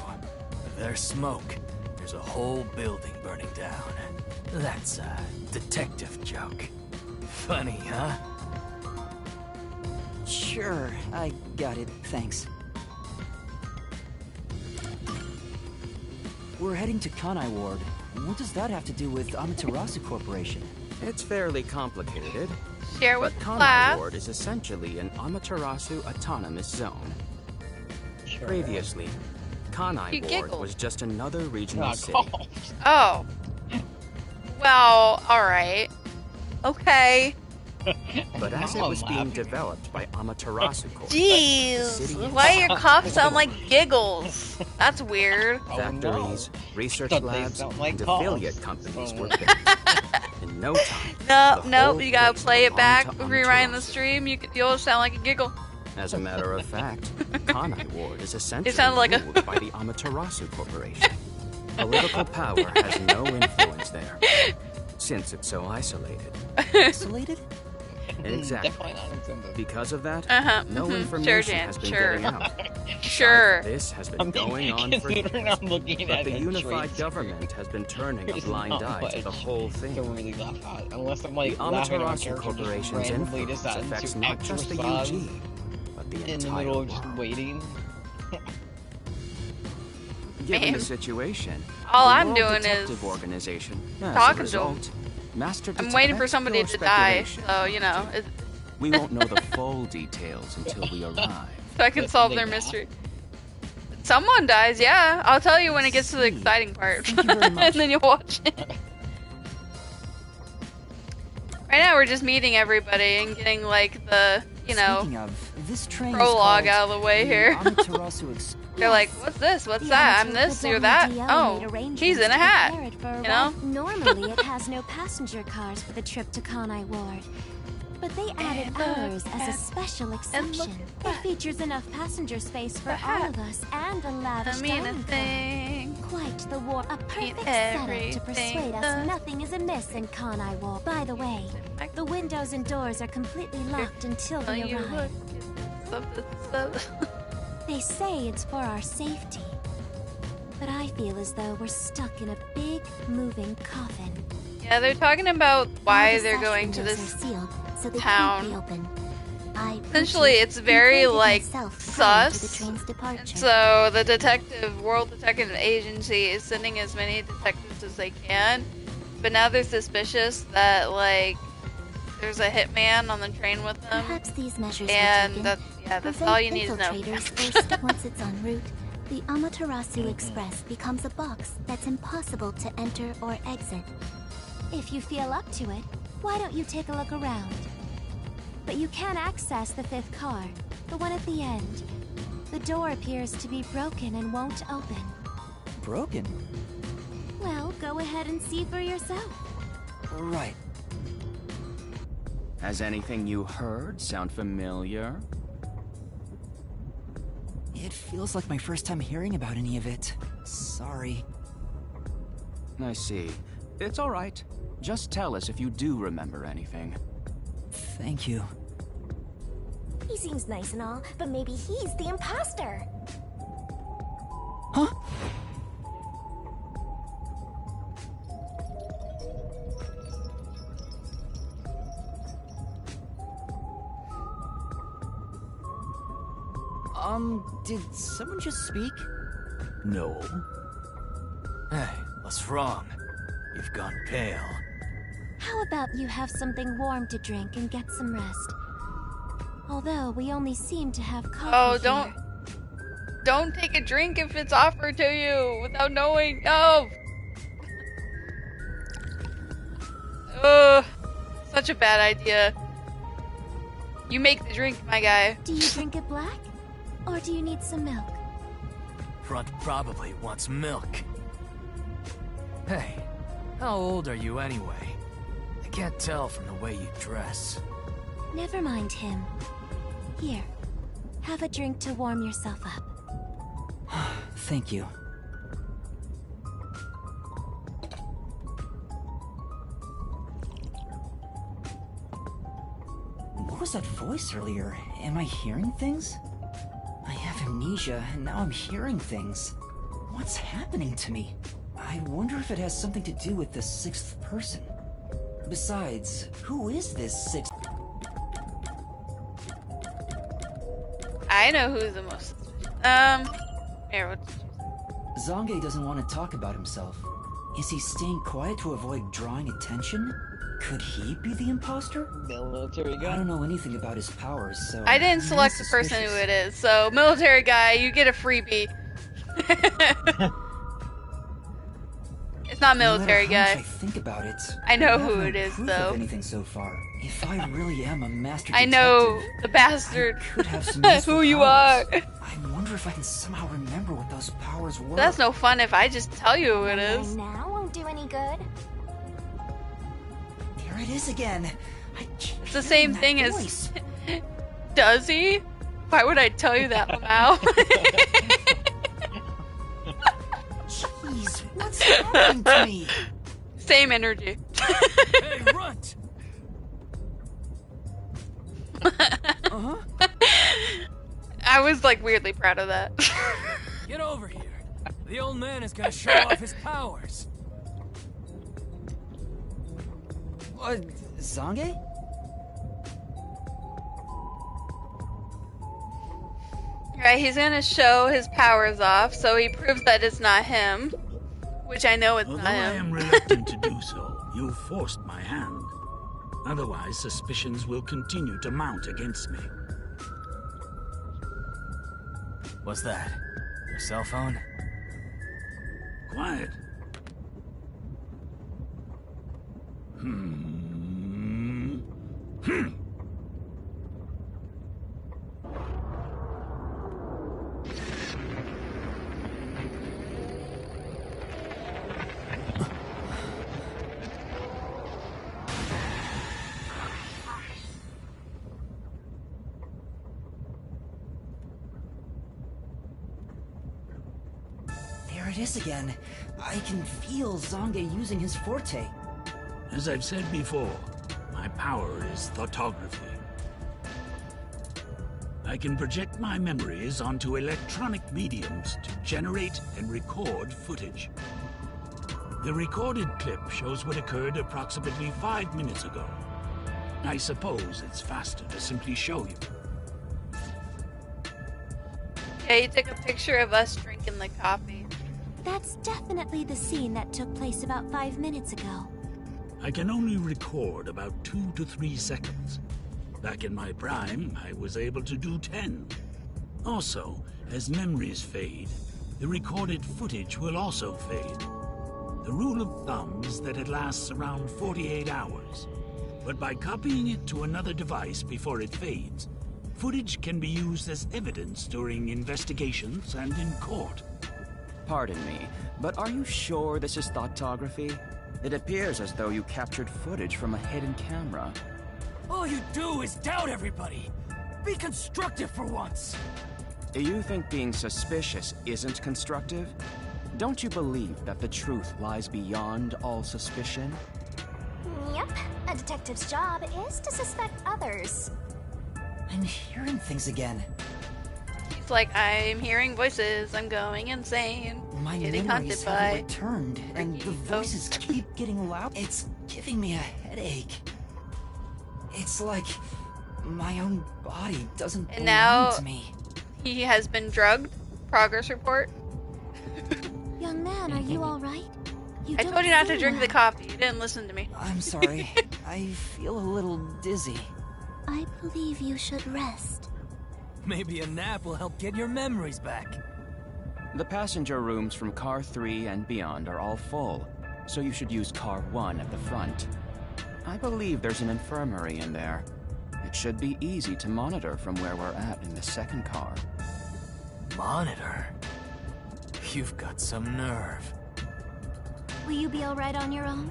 there's smoke. There's a whole building burning down. That's a detective joke. Funny, huh? Sure, I got it, thanks. We're heading to Kanai Ward. What does that have to do with Amaterasu Corporation? It's fairly complicated, Share but with Kanai class. Ward is essentially an Amaterasu autonomous zone. Sure. Previously, Kanai You Ward giggled. was just another regional Not city. called. Oh. Well, alright. Okay. But as it I'm was being laughing. developed by Amaterasu Corp, Jeez. Why your coughs sound like giggles? That's weird. Oh, factories, no. research Thought they labs, sound like and calls. affiliate companies Oh. were built. In no time, No, the no, whole you gotta place play it belonged back, to rewind the Amaterasu. stream, you'll sound like a giggle. As a matter of fact, Kanai Ward is essentially sounded like a- ruled by the Amaterasu Corporation. Political power has no influence there, since it's so isolated. Isolated? Exactly. Definitely not intended. Because of that, Uh-huh, no sure, information Jan, has been sure. getting out. Sure. This has been I mean, going on for considering years. I'm looking But at the a unified trade government has been turning a There's blind not eye to the much whole thing. Don't really laugh at, unless I'm like The laughing at my Amaterasu character just Corporation's randomly influence decides affects to not just the exercise UG, but the in the entire middle of world. just waiting. Given Man. the situation, All the I'm World doing Detective is Organization, as talking a to 'em. result, Master I'm waiting for Detective's somebody pure to die, speculation, so, you know, mind you. We won't know the full details until we arrive. so I can Did solve they their die? mystery. Someone dies, yeah. I'll tell you when it gets to the See. exciting part. Thank you very And much. then you'll watch it. Right now we're just meeting everybody and getting, like, the, you know, Speaking of, this train prologue is out of the way the here. Amaterasu Ex- They're like, what's this? What's The that? I'm amateur- this, the you're that. WDO Oh, made arrangements he's in a to hat. prepare it for a You know? ride. Normally, it has no passenger cars for the trip to Kanai Ward. But they added And look ours as a at- special and exception. look It at features enough passenger space for the all hat. of us and a lavish I mean a dining car. thing. Quite the war. A perfect setup to everything persuade us does. nothing is amiss in Kanai Ward. By the way, the windows and doors are completely locked until Oh, we you arrive. look. Something. They say it's for our safety. But I feel as though we're stuck in a big, moving coffin. Yeah, they're talking about All why the they're sash going to windows this. are sealed, so they town. can't be open. I Essentially, Pucci, it's very, inflated like, myself prior to the sus. train's departure. So the World Detective Agency is sending as many detectives as they can, but now they're suspicious that, like, there's a hitman on the train with them, Perhaps these measures were and taken that's to all prevent you need to know. infiltrators or once it's en route, the Amaterasu Express becomes a box that's impossible to enter or exit. If you feel up to it, why don't you take a look around? but you can access the 5th car, the one at the end. The door appears to be broken and won't open. Broken? Well, go ahead and see for yourself. Right. Has anything you heard sound familiar? It feels like my first time hearing about any of it. Sorry. I see. It's all right. Just tell us if you do remember anything. Thank you. He seems nice and all, but maybe he's the imposter. Huh? Did someone just speak? No. Hey, what's wrong? You've gone pale. How about you have something warm to drink and get some rest? Although we only seem to have coffee Oh, here. don't take a drink if it's offered to you without knowing. Oh. Ugh. Such a bad idea. You make the drink, my guy. Do you drink it black? Or do you need some milk? Front probably wants milk. Hey, how old are you anyway? I can't tell from the way you dress. Never mind him. Here, have a drink to warm yourself up. Thank you. What was that voice earlier? Am I hearing things? I have amnesia, and now I'm hearing things. What's happening to me? I wonder if it has something to do with the 6th person. Besides, who is this 6th? I know who's the most. Here, what's... Zange doesn't want to talk about himself. Is he staying quiet to avoid drawing attention? Could he be the imposter? Military I guy? don't know anything about his powers, so... I didn't I'm select the person suspicious. who it is, so military guy, you get a freebie. It's not military No matter how much guy. I think about it. I know have who no it is, proof though. Of anything so far. If I really am a master I detective, know the bastard I could have some useful who you are. powers. I wonder if I can somehow remember what those powers were. That's no fun if I just tell you who it is. Now won't do any good. There it is again. It's the same thing as. Does he? Why would I tell you that now? Jeez, what's happening to me? Same energy. Hey, runt! Uh-huh. I was like weirdly proud of that. Get over here. The old man is gonna show off his powers. Zange? Right, he's gonna show his powers off, so he proves that it's not him. Which I know it's Although not I him. am reluctant to do so, you've forced my hand. Otherwise, suspicions will continue to mount against me. What's that? Your cell phone? Quiet. There it is again. I can feel Zange using his forte. As I've said before, my power is thoughtography. I can project my memories onto electronic mediums to generate and record footage. The recorded clip shows what occurred approximately 5 minutes ago. I suppose it's faster to simply show you. Yeah, he took a picture of us drinking the coffee. That's definitely the scene that took place about 5 minutes ago. I can only record about 2 to 3 seconds. Back in my prime, I was able to do 10. Also, as memories fade, the recorded footage will also fade. The rule of thumb is that it lasts around 48 hours. but by copying it to another device before it fades, footage can be used as evidence during investigations and in court. Pardon me, but are you sure this is thoughtography? It appears as though you captured footage from a hidden camera. All you do is doubt everybody. Be constructive for once. You think being suspicious isn't constructive? Don't you believe that the truth lies beyond all suspicion? Yep, a detective's job is to suspect others. I'm hearing things again. He's like, I'm hearing voices. I'm going insane. My Getting haunted memories have by. returned, and the voices keep getting loud. It's giving me a headache. It's like my own body doesn't And belong now to me. he has been drugged. Progress report. Young man, are you alright? I told you not to drink the coffee. You didn't listen to me. I'm sorry. I feel a little dizzy. I believe you should rest. Maybe a nap will help get your memories back. The passenger rooms from Car 3 and beyond are all full, so you should use Car 1 at the front. I believe there's an infirmary in there. It should be easy to monitor from where we're at in the second car. Monitor? You've got some nerve. Will you be alright on your own?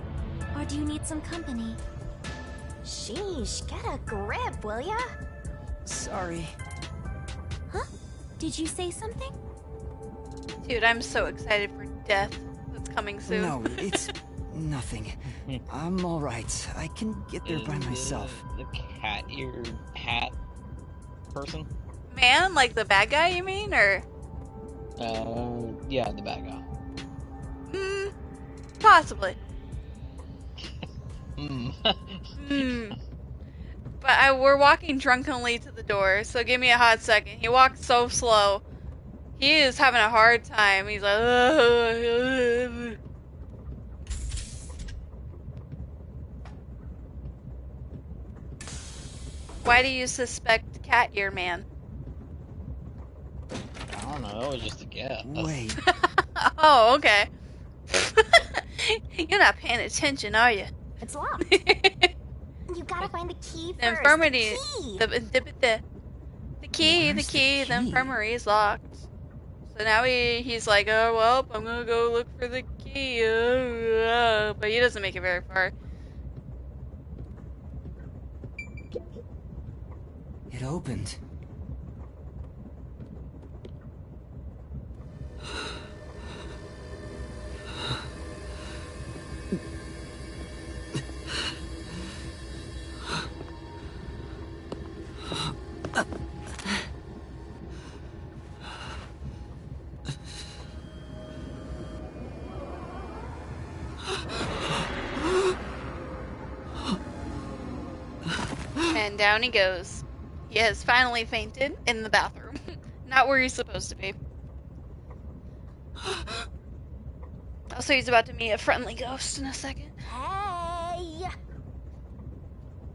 Or do you need some company? Sheesh, get a grip, will ya? Sorry. Huh? Did you say something? Dude, I'm so excited for death that's coming soon. No, it's nothing. I'm alright. I can get there by myself. The cat ear hat person? Man, like the bad guy, you mean? Or? Yeah, the bad guy. Possibly. Hmm. But we're walking drunkenly to the door, so give me a hot second. He walks so slow. He is having a hard time. He's like, Why do you suspect Cat Ear Man? I don't know, that was just a guess. Wait. Oh, okay. You're not paying attention, are you? It's locked. You gotta find the key first. The infirmary. The key. The key. The infirmary is locked. So now he's like, oh well, I'm gonna go look for the key. But he doesn't make it very far. It opened. And down he goes. He has finally fainted in the bathroom. Not where he's supposed to be. Also, he's about to meet a friendly ghost in a second. Hey!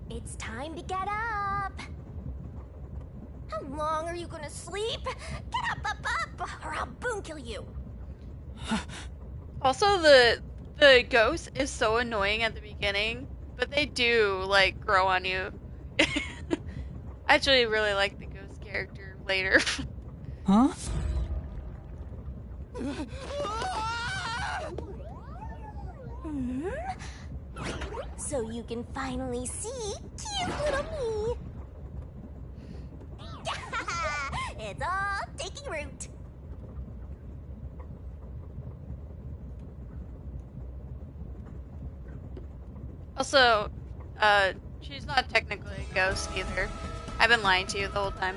It's time to get up! How long are you gonna sleep? Get up, or I'll boom kill you! Also, the ghost is so annoying at the beginning, but they do, like, grow on you. I actually really like the ghost character later. Huh? So you can finally see cute little me! It's all taking root! Also, she's not technically a ghost either. I've been lying to you the whole time.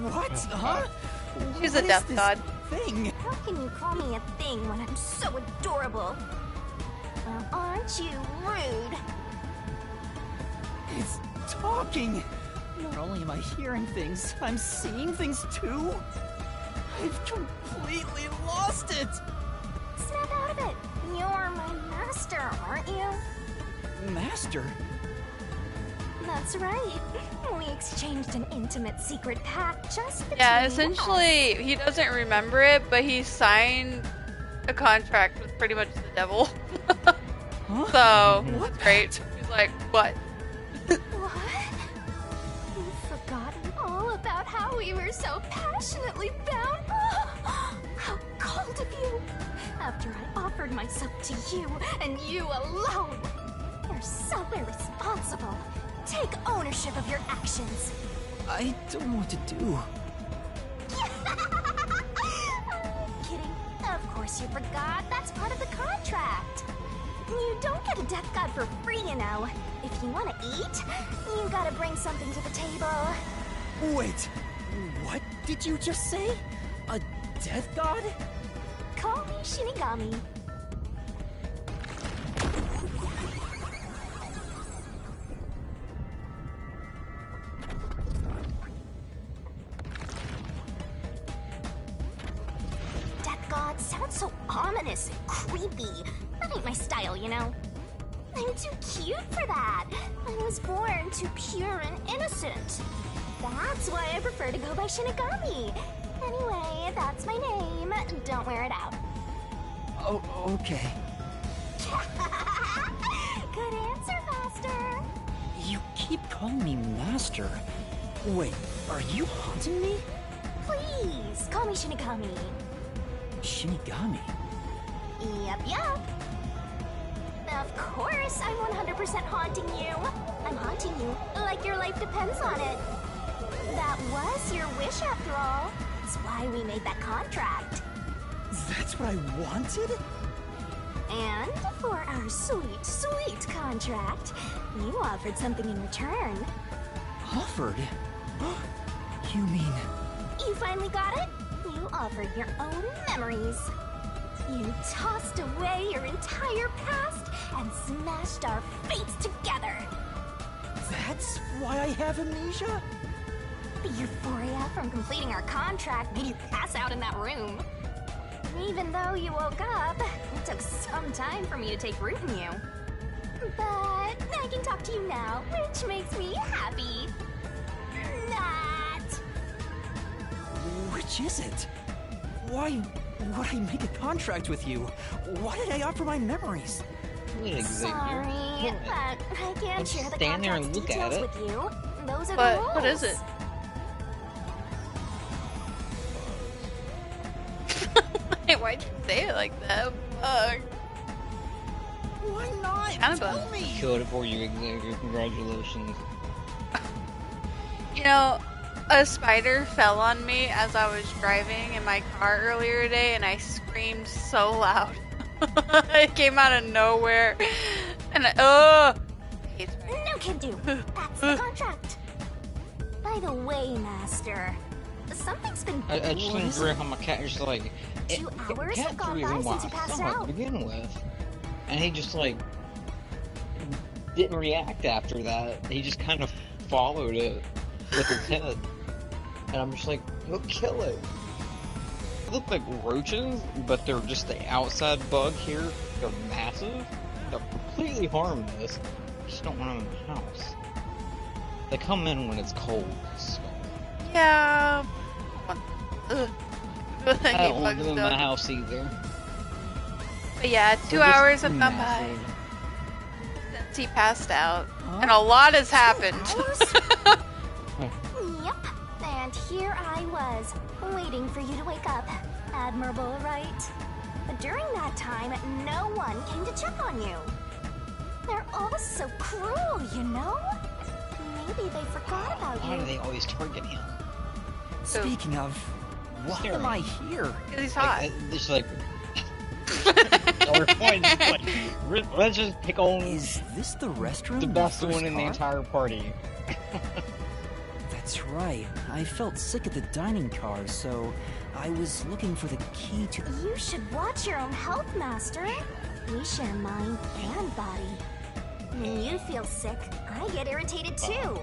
What? Huh? She's What a is death this god. thing? How can you call me a thing when I'm so adorable? Well, aren't you rude? It's talking. Not only am I hearing things, I'm seeing things too. I've completely lost it. Snap out of it! You're my master, aren't you? Master? That's right. We exchanged an intimate secret pact just between Yeah, us. essentially, he doesn't remember it, but he signed a contract with pretty much the devil. Huh? So, What it's great. pact? He's It's like, what? What? You've forgotten all about how we were so passionately bound? How cold of you! After I offered myself to you, and you alone! You're so irresponsible. Take ownership of your actions. I don't know what to do. Kidding. Of course you forgot. That's part of the contract. You don't get a death god for free, you know. If you want to eat, you gotta bring something to the table. Wait, what did you just say? A death god? Call me Shinigami. Death god sounds so ominous and creepy. That ain't my style, you know. I'm too cute for that. I was born too pure and innocent. That's why I prefer to go by Shinigami. Anyway, that's my name. Don't wear it out. Oh, okay. Good answer, Master. You keep calling me Master. Wait, are you haunting me? Please, call me Shinigami. Shinigami? Yep. Of course, I'm 100% haunting you. I'm haunting you like your life depends on it. That was your wish after all. That's why we made that contract. That's what I wanted? And for our sweet, sweet contract, you offered something in return. Offered? You mean... You finally got it? You offered your own memories. You tossed away your entire past and smashed our fates together. That's why I have amnesia? The euphoria from completing our contract made you pass out in that room. Even though you woke up, it took some time for me to take root in you. But I can talk to you now, which makes me happy. Not. Which is it? Why would I make a contract with you? Why did I offer my memories? Sorry, but I can't Let's share the stand there contract's and look at details it. with you. Those are the rules. What is it? Why'd you say it like that? Why not? Kind of Tell me. Killed it for you, Xavier. Congratulations. You know, a spider fell on me as I was driving in my car earlier today, and I screamed so loud. It came out of nowhere, and I hate spiders. No can do. That's the contract. By the way, Master, something's been I just What didn't is agree it? how my cat is like. 2 hours Cat's have the gone reason by why since you I passed saw it out. to begin with, and he just like didn't react after that. He just kind of followed it with his head, and I'm just like, go kill it. They look like roaches, but they're just the outside bug here. They're massive. They're completely harmless. Just don't want them in the house. They come in when it's cold. So Yeah. Ugh. I hate don't want bugs, them in though. my house either. But yeah, 2 They're just hours have gone by massive. since he passed out, Huh? and a lot has happened. Yep. And here I was, waiting for you to wake up. Admirable, right? But during that time, no one came to check on you. They're all so cruel, you know? Maybe they forgot about Why do you. they always target him? Speaking of, why am I here? Because he's hot. It's like. Or point, like, let's just pick on Is this the restroom? the in best first one in the car? entire party. That's right. I felt sick at the dining car, so I was looking for the key to... You should watch your own health, Master. We share mind and body. When you feel sick, I get irritated too.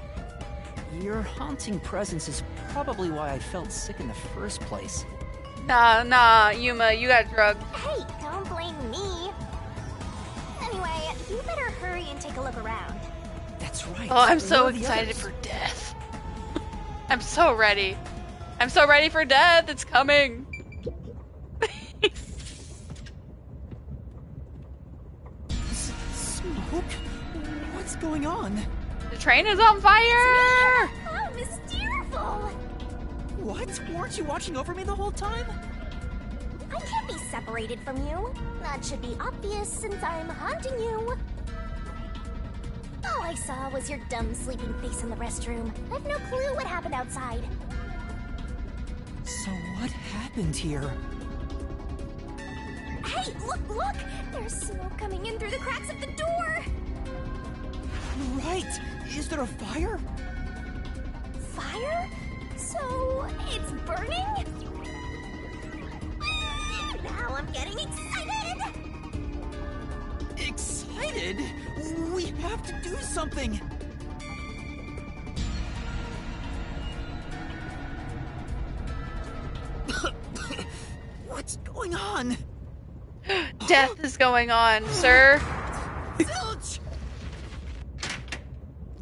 Your haunting presence is probably why I felt sick in the first place. Nah, Yuma, you got drugged. Hey, don't blame me. Anyway, you better hurry and take a look around. That's right. Oh, I'm so Where are the excited others? for death. I'm so ready. I'm so ready for death. It's coming. Smoke? What's going on? The train is on fire! Oh, Mysterful! What? Weren't you watching over me the whole time? I can't be separated from you. That should be obvious since I'm haunting you. All I saw was your dumb sleeping face in the restroom. I've no clue what happened outside. So what happened here? Hey, look! There's smoke coming in through the cracks of the door! Right! Is there a fire? Fire? So, it's burning? Now I'm getting excited! Excited? We have to do something! What's going on? Death is going on, sir. Zilch!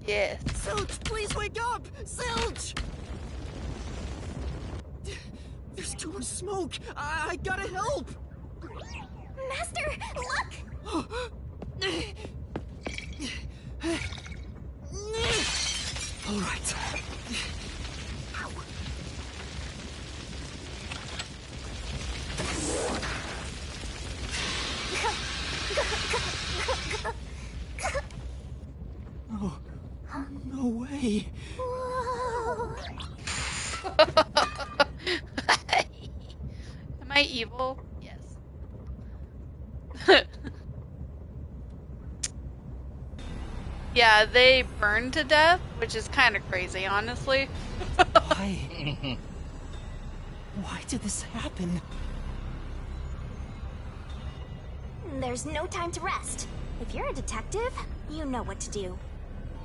Yes. Zilch, please wake up! Zilch! There's too much smoke! I gotta help! Master, look! All right. Oh, no way. Whoa. Am I evil? Yes. Yeah, they burn to death, which is kind of crazy, honestly. Why? Why did this happen? There's no time to rest. If you're a detective, you know what to do.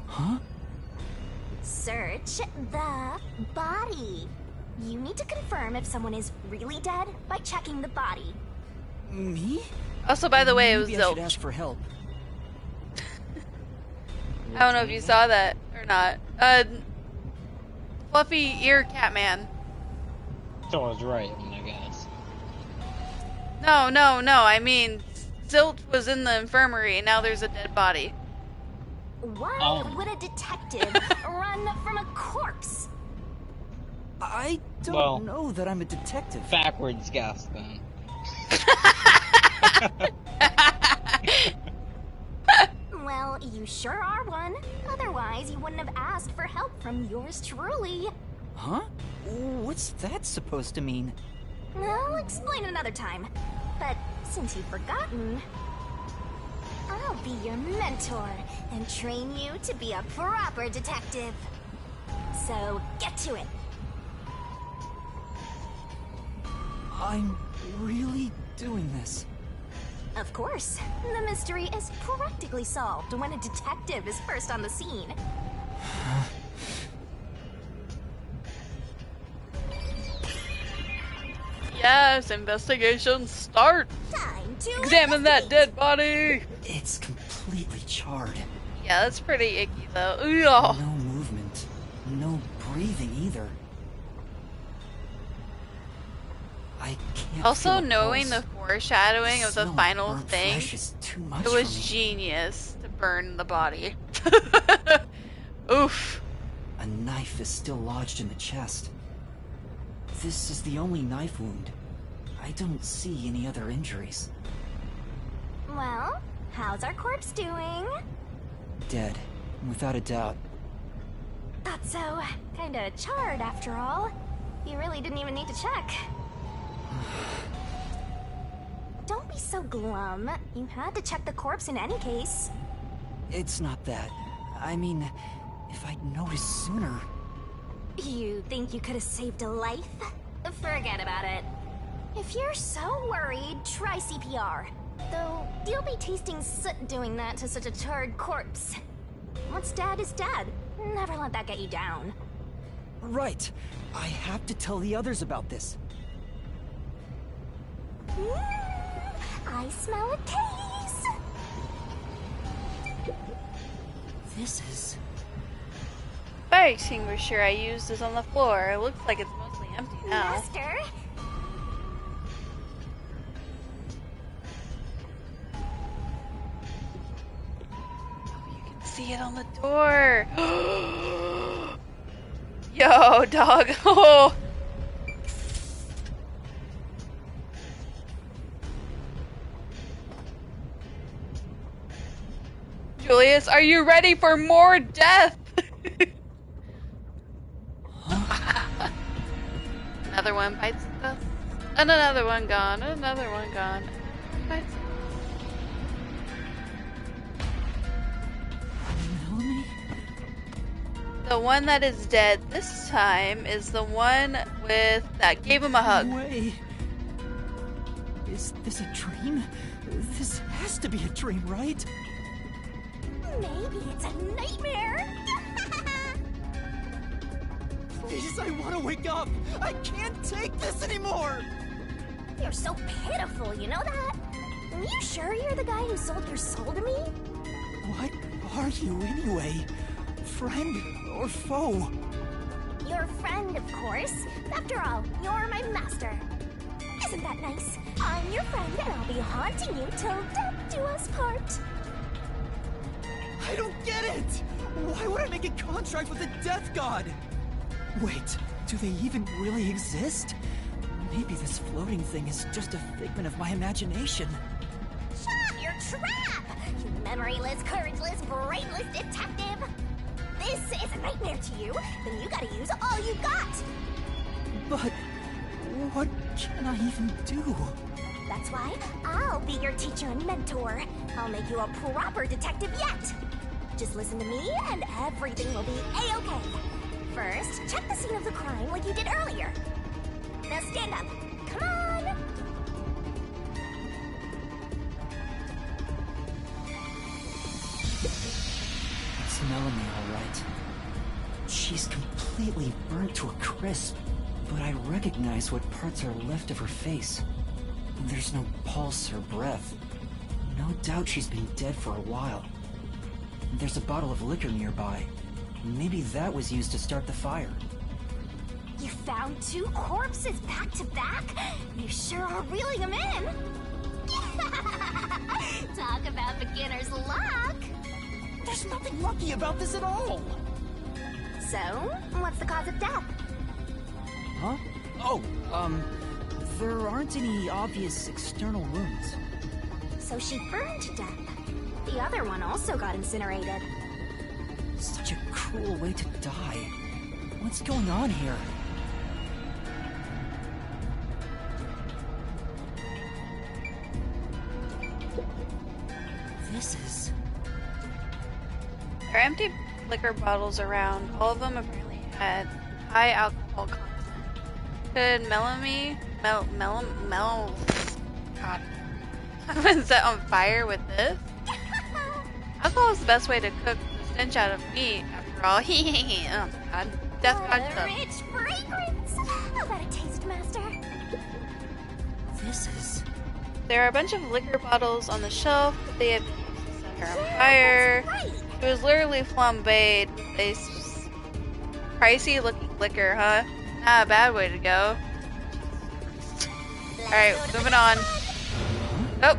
Huh? Search the body. You need to confirm if someone is really dead by checking the body. Me? Also, by the way, it was Maybe I should Zilch. ask for help. I don't know if you saw that or not. Fluffy ear Catman. So I was right, I guess. No. I mean, Zilch was in the infirmary, and now there's a dead body. Why would a detective run from a corpse? I don't Well, know that I'm a detective. Backwards guess, then. Well, you sure are one. Otherwise, you wouldn't have asked for help from yours truly. Huh? What's that supposed to mean? I'll explain another time. But since you've forgotten, I'll be your mentor and train you to be a proper detective. So, get to it. I'm really doing this. Of course, the mystery is practically solved when a detective is first on the scene. Yes, investigation start. Time to Examine that investigate. dead body. It's completely charred. Yeah, that's pretty icky though. Ugh. No movement. No breathing either. I can't Also, feel a knowing pulse. the foreshadowing of the Smell of final burnt thing, flesh is too much it was for me. genius to burn the body. Oof. A knife is still lodged in the chest. This is the only knife wound. I don't see any other injuries. Well, how's our corpse doing? Dead, without a doubt. Thought so. Kinda charred after all. You really didn't even need to check. Don't be so glum. You had to check the corpse in any case. It's not that. I mean, if I'd noticed sooner... You think you could have saved a life? Forget about it. If you're so worried, try CPR. Though, you'll be tasting soot doing that to such a charred corpse. What's dead is dead. Never let that get you down. Right. I have to tell the others about this. I smell a case! This is... Fire extinguisher I used is on the floor. It looks like it's mostly empty now. Master? see it on the door. Yo, dog. Oh. Julius, are you ready for more death? Another one bites the dust. And another one gone. Another one gone. Bites. Melanie? The one that is dead this time is the one with that gave him a hug. No way. Is this a dream? This has to be a dream, right? Maybe it's a nightmare. Please, I want to wake up. I can't take this anymore. You're so pitiful, you know that? Are you sure you're the guy who sold your soul to me? What are you anyway? Friend or foe? Your friend, of course. After all, you're my master. Isn't that nice? I'm your friend and I'll be haunting you till death do us part. I don't get it! Why would I make a contract with the death god? Wait, do they even really exist? Maybe this floating thing is just a figment of my imagination. Shut up your trap! You memoryless, courageless, brainless detective! This is a nightmare to you, then you gotta use all you got! But what can I even do? That's why I'll be your teacher and mentor. I'll make you a proper detective yet. Just listen to me and everything will be a-okay. First, check the scene of the crime like you did earlier. Now stand up. Come on! It's Melanie, all right. She's completely burnt to a crisp, but I recognize what parts are left of her face. There's no pulse or breath. No doubt she's been dead for a while. There's a bottle of liquor nearby. Maybe that was used to start the fire. You found 2 corpses back to back? You sure are reeling them in! Talk about beginner's luck! There's nothing lucky about this at all! So, what's the cause of death? Huh? Oh, there aren't any obvious external wounds. So she burned to death. The other one also got incinerated. Such a cruel way to die. What's going on here? This is... There are empty liquor bottles around. All of them apparently had high alcohol content. Could Melanie, God, have been set on fire with this? Alcohol is the best way to cook the stench out of meat, after all. Oh my god. Death What god a stuff. rich fragrance! How about a taste, master? This is... There are a bunch of liquor bottles on the shelf, but they have been set her on fire. That's right! It was literally flambéed with a pricey looking liquor, huh? Not a bad way to go. Alright, moving on.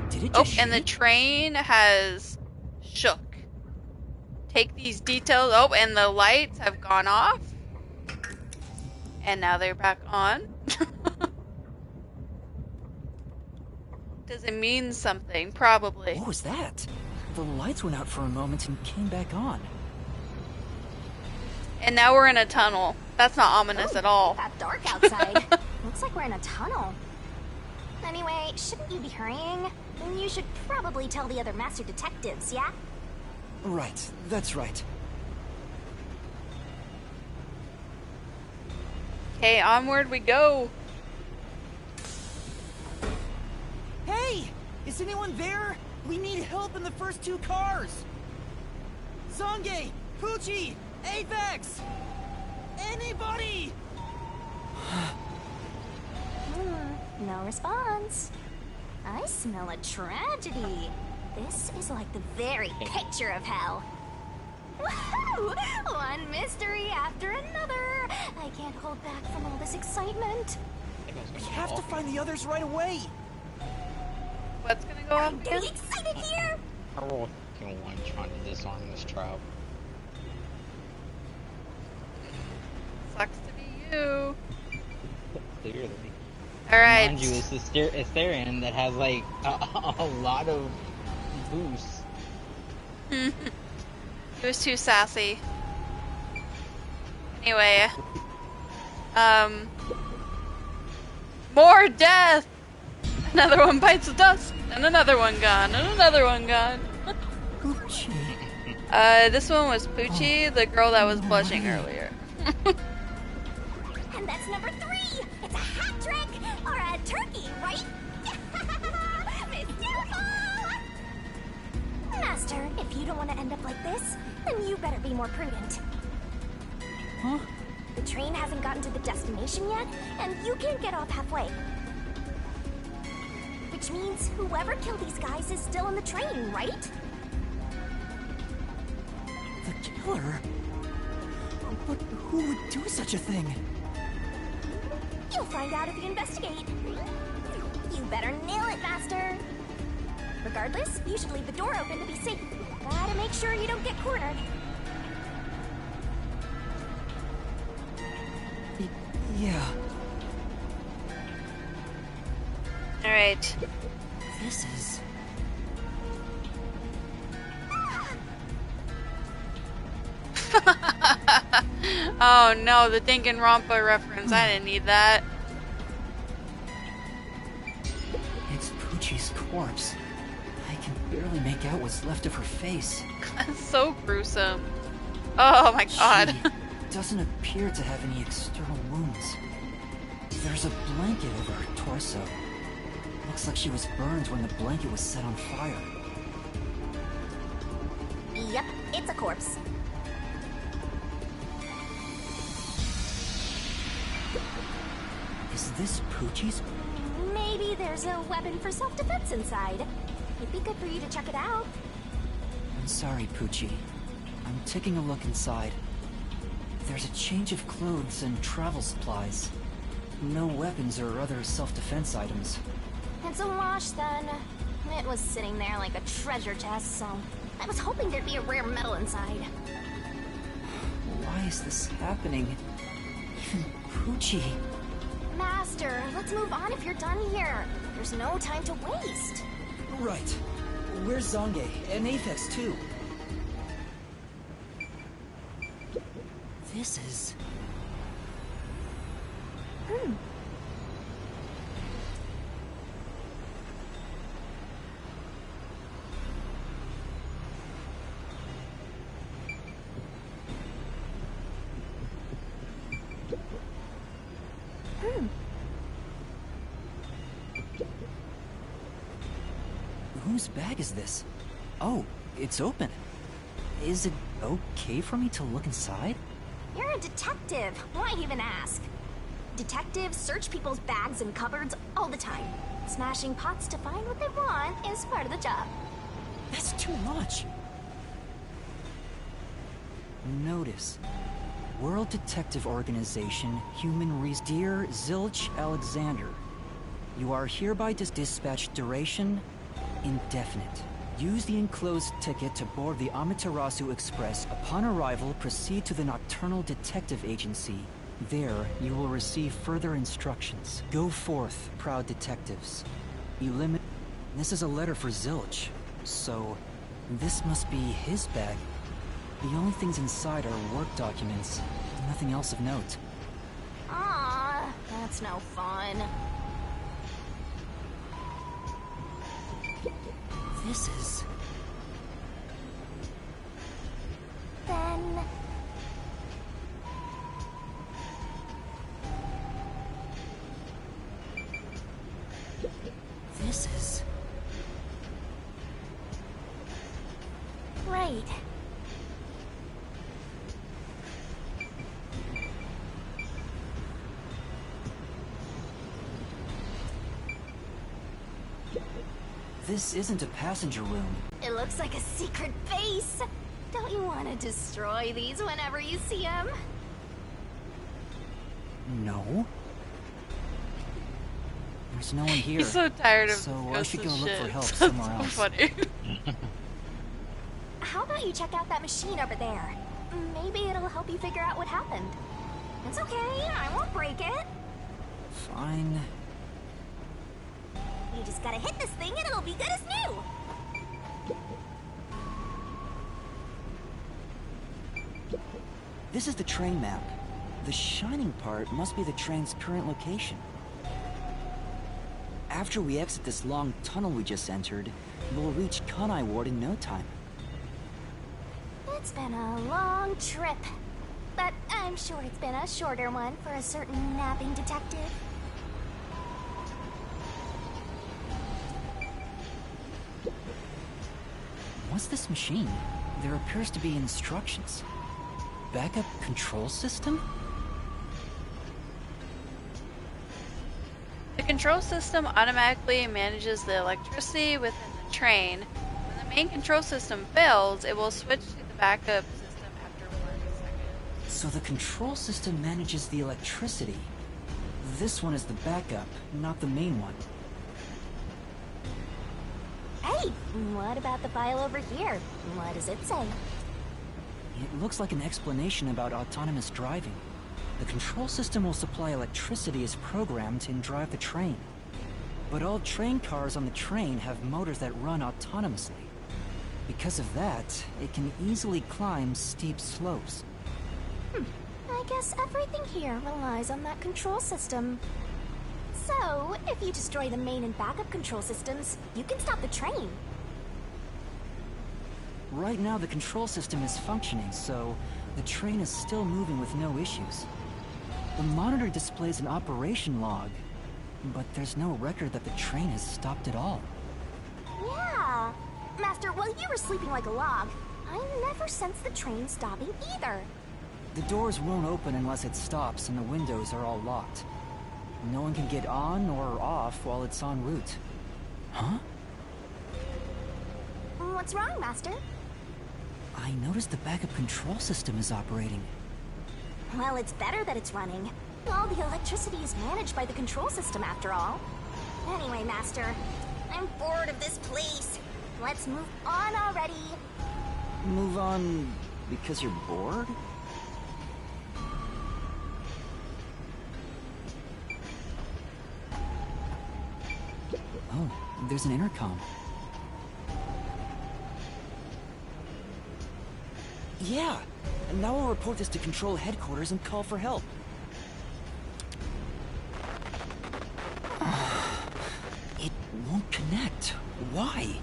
Did it Oh, just and the shake? train has shook. Take these details. Oh, and the lights have gone off. And now they're back on. Does it mean something? Probably. What was that? The lights went out for a moment and came back on. And now we're in a tunnel. That's not ominous at all. That dark outside. Looks like we're in a tunnel. Anyway, shouldn't you be hurrying? You should probably tell the other master detectives, yeah? Right, that's right. Okay, onward we go. Hey! Is anyone there? We need help in the first 2 cars! Zange! Pucci! Apex! Anybody! No response. I smell a tragedy. This is like the very picture of hell. Woohoo! One mystery after another. I can't hold back from all this excitement. We have to find the others right away! What's gonna go on? Getting excited here! fucking one trying to disarm this trap. Sucks to be you. Clearly. Alright. Mind you, it's the Asterion that has like a lot of boosts. It was too sassy. Anyway. More death! Another one bites the dust, and another one gone, and another one gone. Poochie. This one was Poochie, the girl that was blushing earlier. And that's number 3! It's a hat trick! Or a turkey, right? Miss Beautiful! Master, if you don't want to end up like this, then you better be more prudent. Huh? The train hasn't gotten to the destination yet, and you can't get off halfway. Which means whoever killed these guys is still on the train, right? The killer? But who would do such a thing? You'll find out if you investigate. You better nail it, Master. Regardless, you should leave the door open to be safe. Gotta make sure you don't get cornered. Yeah. Alright. This is... Oh no, the Danganronpa reference. I didn't need that. It's Poochie's corpse. I can barely make out what's left of her face. That's so gruesome. Oh my god. She doesn't appear to have any external wounds. There's a blanket over her torso. Looks like she was burned when the blanket was set on fire. Yep, it's a corpse. Is this Poochie's? Maybe there's a weapon for self-defense inside. It'd be good for you to check it out. I'm sorry, Poochie. I'm taking a look inside. There's a change of clothes and travel supplies. No weapons or other self-defense items. It's a wash, then. It was sitting there like a treasure chest, so I was hoping there'd be a rare metal inside. Why is this happening? Even Poochie... Master, let's move on if you're done here. There's no time to waste. Right. Where's Zange? And Aphex, too. This is... Whose bag is this? Oh, it's open. Is it okay for me to look inside? You're a detective. Why even ask? Detectives search people's bags and cupboards all the time. Smashing pots to find what they want is part of the job. That's too much. Notice. World Detective Organization, Human Res... Dear Zilch Alexander, you are hereby dispatched duration indefinite. Use the enclosed ticket to board the Amaterasu Express. Upon arrival, proceed to the Nocturnal Detective Agency. There, you will receive further instructions. Go forth, proud detectives. Eliminate... This is a letter for Zilch, so this must be his bag. The only things inside are work documents, nothing else of note. Ah, that's no fun. This is... Then... This is... Right. This isn't a passenger room. It looks like a secret base. Don't you want to destroy these whenever you see them? No. There's no one here. He's so tired of so I ghosts should and go look shit. for help That's somewhere so else. funny. how about you check out that machine over there? Maybe it'll help you figure out what happened. It's okay, I won't break it. Fine. You just gotta hit this thing and it'll be good as new. This is the train map. The shining part must be the train's current location. After we exit this long tunnel we just entered, we'll reach Kanai Ward in no time. It's been a long trip, but I'm sure it's been a shorter one for a certain napping detective. What's this machine? There appears to be instructions. Backup control system? The control system automatically manages the electricity within the train. When the main control system fails, it will switch to the backup system after 1 second. So the control system manages the electricity. This one is the backup, not the main one. Hey, what about the file over here? What does it say? It looks like an explanation about autonomous driving. The control system will supply electricity as programmed and drive the train. But all train cars on the train have motors that run autonomously. Because of that, it can easily climb steep slopes. I guess everything here relies on that control system. So, if you destroy the main and backup control systems, you can stop the train. Right now the control system is functioning, so the train is still moving with no issues. The monitor displays an operation log, but there's no record that the train has stopped at all. Yeah. Master, while you were sleeping like a log, I never sensed the train stopping either. The doors won't open unless it stops, and the windows are all locked. No one can get on or off while it's en route. Huh? What's wrong, Master? I noticed the backup control system is operating. Well, it's better that it's running. All the electricity is managed by the control system, after all. Anyway, Master, I'm bored of this place. Let's move on already. Move on because you're bored? Oh, there's an intercom. Yeah! And now I'll report this to Control Headquarters and call for help. It won't connect. Why?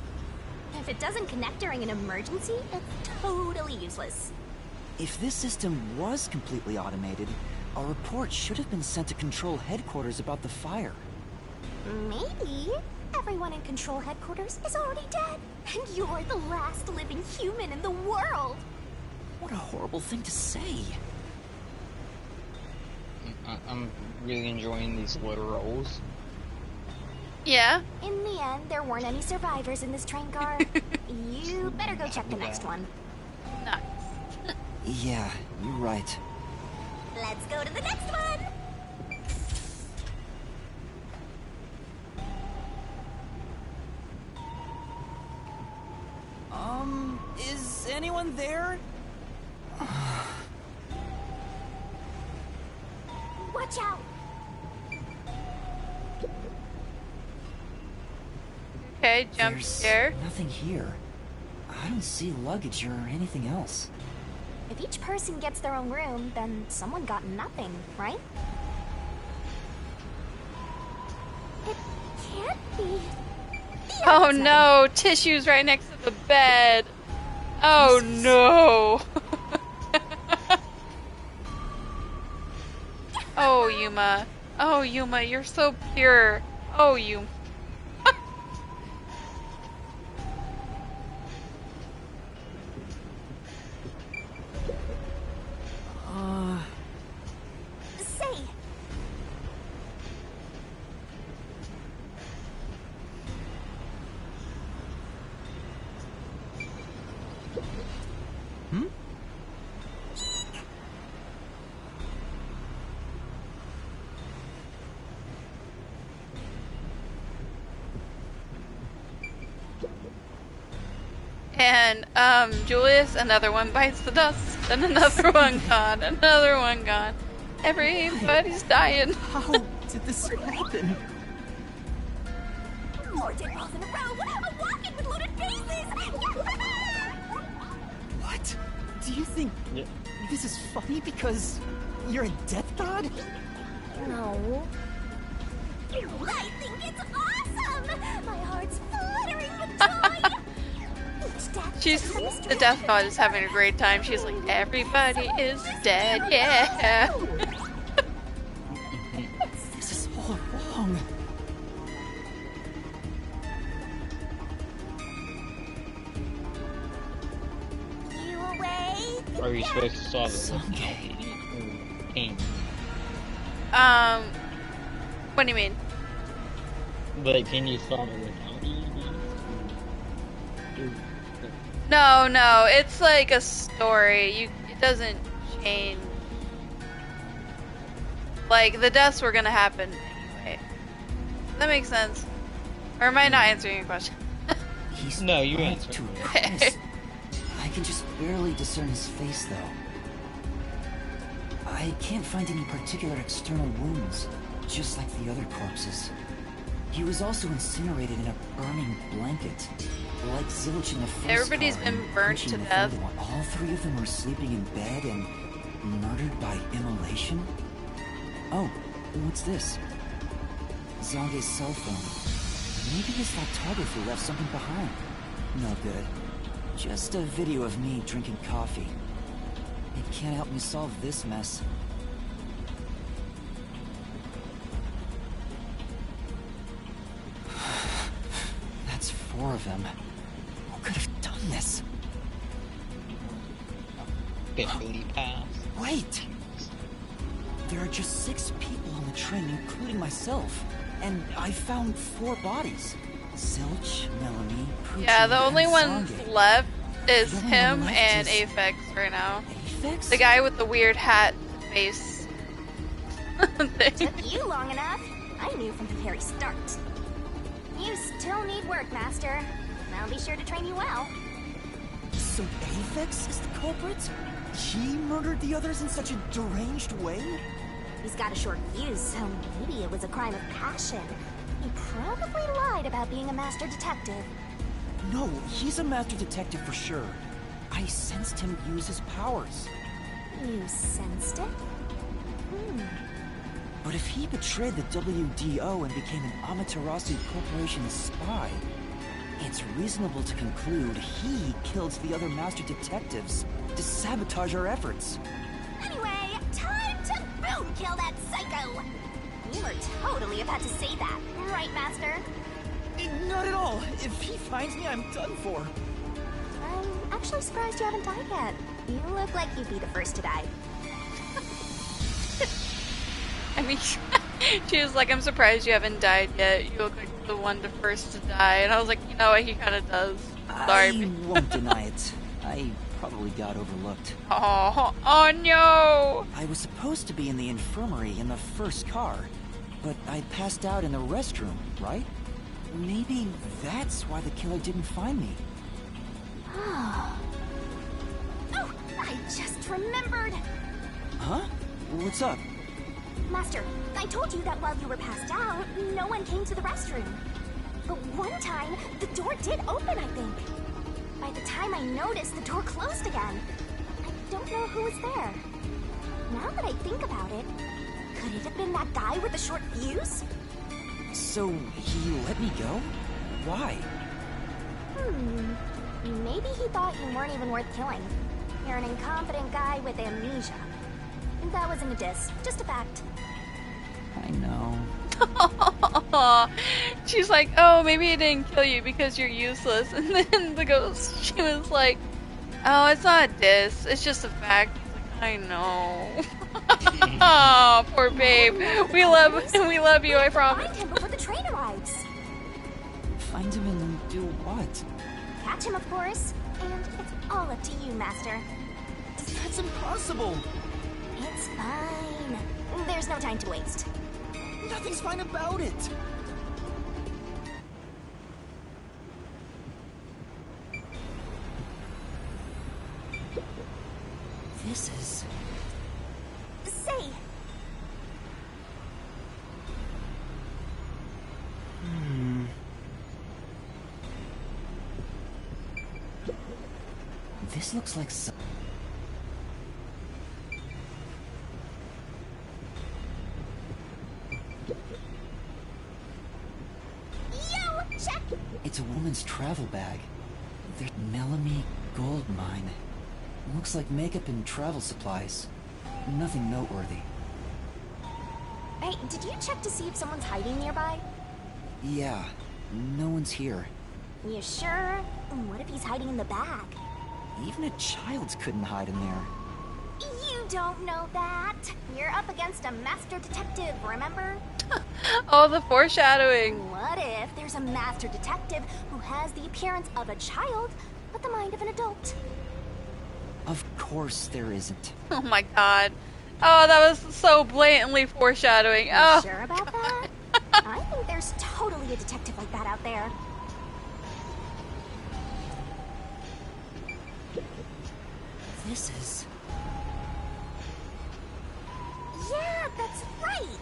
If it doesn't connect during an emergency, it's totally useless. If this system was completely automated, a report should have been sent to Control Headquarters about the fire. Maybe everyone in Control Headquarters is already dead, and you're the last living human in the world. What a horrible thing to say. I'm really enjoying these literals. Yeah. In the end, there weren't any survivors in this train car. You better go check the next one. Nice. Yeah, you're right. Let's go to the next one! Is anyone there? Watch out! Okay, jump There's scare. nothing here. I don't see luggage or anything else. If each person gets their own room, then someone got nothing, right? It can't be. Oh no, tissues right next to the bed. Oh no. Oh, Yuma. Oh, Yuma, you're so pure. Oh, Yuma. Say, And Julius, another one bites the dust, and another one gone, another one gone. Everybody's dying. How did this happen? 4 dead balls in a row! A walk-in with loaded faces! What? Do you think this is funny because you're a death god? No. I think it's awesome! My heart's fluttering with joy! Each death She's is the death god is having a great time. She's like, everybody is dead, yeah. This is all wrong. You away? Are you supposed to solve it? Someday. Pain. What do you mean? But can you solve it without No, it's like a story. It doesn't change. Like, the deaths were gonna happen anyway. Does that make sense? Or am I not answering your question? He's No, you back answered. to a corpse. I can just barely discern his face, though. I can't find any particular external wounds, just like the other corpses. He was also incinerated in a burning blanket, like Zilch in the first Everybody's car been and burnt Pucci to in the death. third one. All 3 of them were sleeping in bed and murdered by immolation? Oh, what's this? Zange's cell phone. Maybe his photographer left something behind. No good. Just a video of me drinking coffee. It can't help me solve this mess. That's 4 of them. Who could have done this? barely pass? Wait! There are just 6 people on the train, including myself. And I found 4 bodies. Zilch, Melanie, Pucci, Yeah, the only and one Zange. left is The only him one left and is- Aphex right now. Aphex? The guy with the weird hat face thing. Took you long enough. I knew from the very start. You still need work, Master. And I'll be sure to train you well. So Aphex is the culprit? He murdered the others in such a deranged way? He's got a short fuse, so maybe it was a crime of passion. He probably lied about being a master detective. No, he's a master detective for sure. I sensed him use his powers. You sensed it? But if he betrayed the WDO and became an Amaterasu Corporation spy, it's reasonable to conclude he killed the other master detectives to sabotage our efforts. Anyway, time to boom kill that psycho! You were totally about to say that, right, Master? Not at all. If he finds me, I'm done for. I'm actually surprised you haven't died yet. You look like you'd be the first to die. I mean, she was like, I'm surprised you haven't died yet. You look like the one the first to die. And I was like, you know what, he kind of does. Sorry. I won't deny it. I probably got overlooked. Oh no! I was supposed to be in the infirmary in the first car, but I passed out in the restroom, right? Maybe that's why the killer didn't find me. Oh, I just remembered! Huh? What's up? Master, I told you that while you were passed out, no one came to the restroom. But one time, the door did open, I think. By the time I noticed, the door closed again. I don't know who was there. Now that I think about it, could it have been that guy with the short fuse? So he let me go? Why? Maybe he thought you weren't even worth killing. You're an incompetent guy with amnesia. That wasn't a diss, just a fact. I know. She's like, oh, maybe it didn't kill you because you're useless. And then the ghost, she was like, oh, it's not a diss, it's just a fact. He's like, I know. Oh, poor babe. We love you, I promise. Find him before the train arrives. Find him and do what? Catch him, of course. And it's all up to you, Master. That's impossible! It's fine. There's no time to waste. Nothing's fine about it! This is... Say, This looks like some... yo, check! It's a woman's travel bag. There's Melanie Gold Mine. Looks like makeup and travel supplies. Nothing noteworthy. Hey, did you check to see if someone's hiding nearby? Yeah, no one's here. You sure? What if he's hiding in the bag? Even a child couldn't hide in there. You don't know that. You're up against a master detective, remember? Oh, the foreshadowing. What if there's a master detective who has the appearance of a child, but the mind of an adult? Of course there isn't. Oh my god. Oh, that was so blatantly foreshadowing. You Oh. sure about that? I think there's totally a detective like that out there. This is... Yeah, that's right.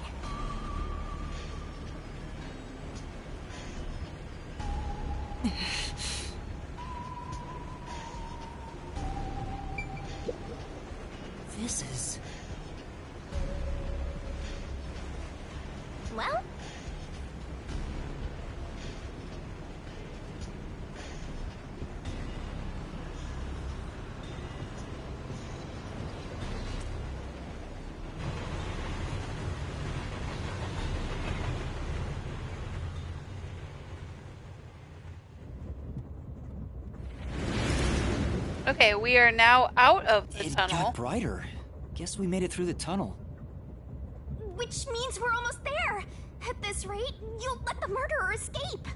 This is... Well, Okay, we are now out of the It tunnel. got brighter. Guess we made it through the tunnel. which means we're almost there. At this rate, you'll let the murderer escape.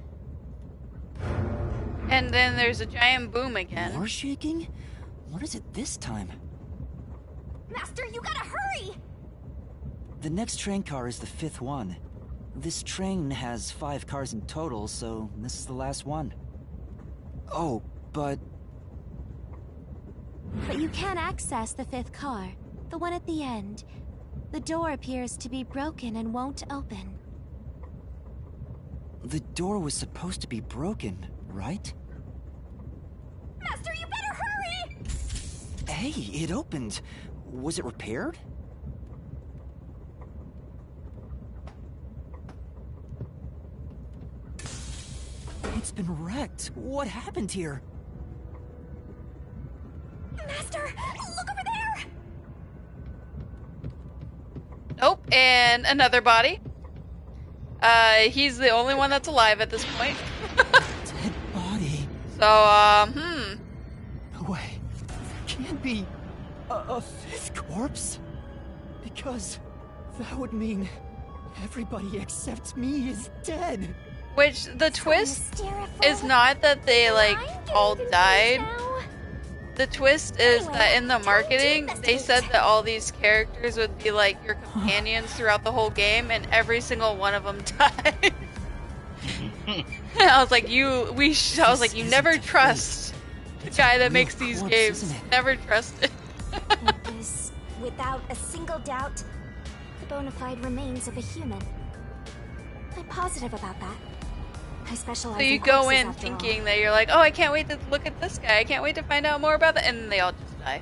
And then there's a giant boom again. More shaking? What is it this time? Master, you gotta hurry! The next train car is the 5th one. This train has 5 cars in total, so this is the last one. Oh, but... But you can access the 5th car, the one at the end. The door appears to be broken and won't open. the door was supposed to be broken, right? Master, you better hurry! Hey, it opened. Was it repaired? It's been wrecked. What happened here? Master, look over there! Nope, and another body. He's the only one that's alive at this point. Dead body. So, No way. Can't be a 5th corpse? Because that would mean everybody except me is dead. Which, the twist is not that they, like, all died. The twist is that in the marketing, they said that all these characters would be, like, your companions throughout the whole game, and every single one of them died. I was like, you never trust the guy that makes these games. Never trust it. It is, without a single doubt, the bona fide remains of a human. I'm positive about that. I specialize So you in go corpses, in after all. thinking that you're like, oh, I can't wait to look at this guy. I can't wait to find out more about that. And then they all just die.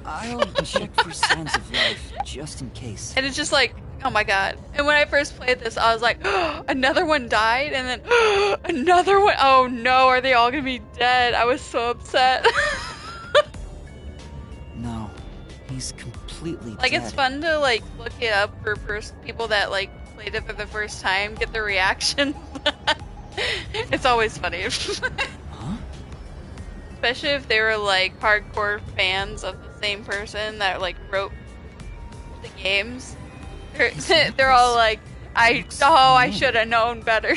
I'll check for signs of life, just in case. And it's just like, oh my god. And when I first played this, I was like, oh, another one died? And then, oh, another one? Oh no, are they all gonna be dead? I was so upset. No, he's completely Like, dead. it's fun to, like, look it up for people that, like, played it for the first time, get the reaction. It's always funny. Huh? Especially if they were, like, hardcore fans of the same person that, like, wrote the games. They're all like, I should have known better.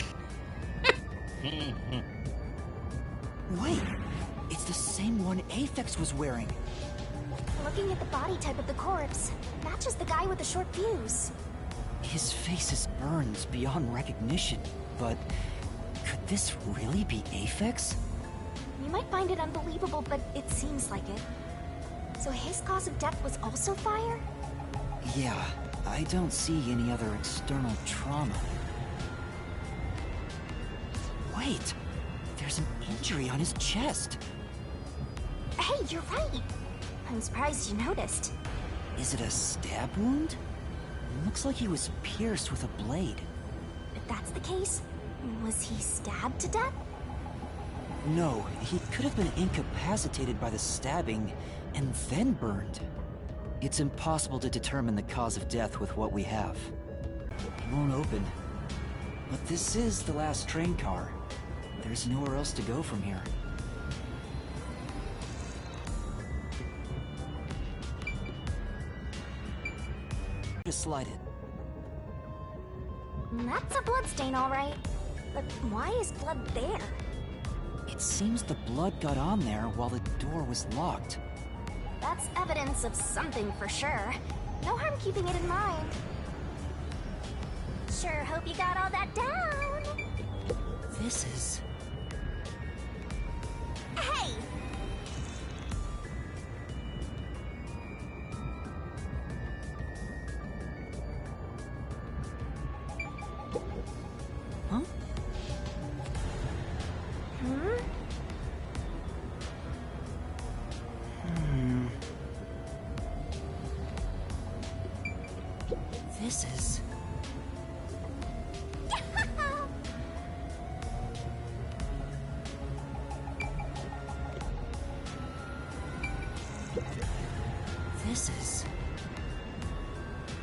Wait, it's the same one Aphex was wearing. Looking at the body type of the corpse, matches the guy with the short fuse. His face is burned beyond recognition, but could this really be Aphex? You might find it unbelievable, but it seems like it. So his cause of death was also fire? Yeah, I don't see any other external trauma. Wait, there's an injury on his chest. Hey, you're right. I'm surprised you noticed. Is it a stab wound? Looks like he was pierced with a blade. If that's the case, was he stabbed to death? No, he could have been incapacitated by the stabbing and then burned. It's impossible to determine the cause of death with what we have. It won't open. But this is the last train car. There's nowhere else to go from here. Just slide it. That's a bloodstain, all right. But why is blood there? It seems the blood got on there while the door was locked. That's evidence of something for sure. No harm keeping it in mind. Sure hope you got all that down. This is... Hey! Huh? This is... This is...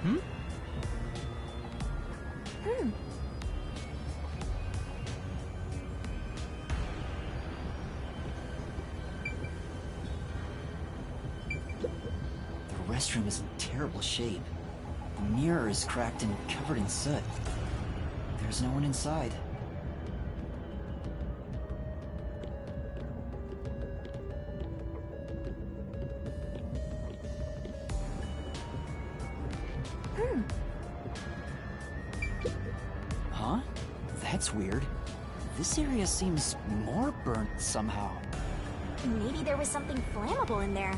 Hmm? The restroom is in terrible shape. The mirror is cracked and covered in soot. There's no one inside. Huh? That's weird. This area seems more burnt somehow. Maybe there was something flammable in there.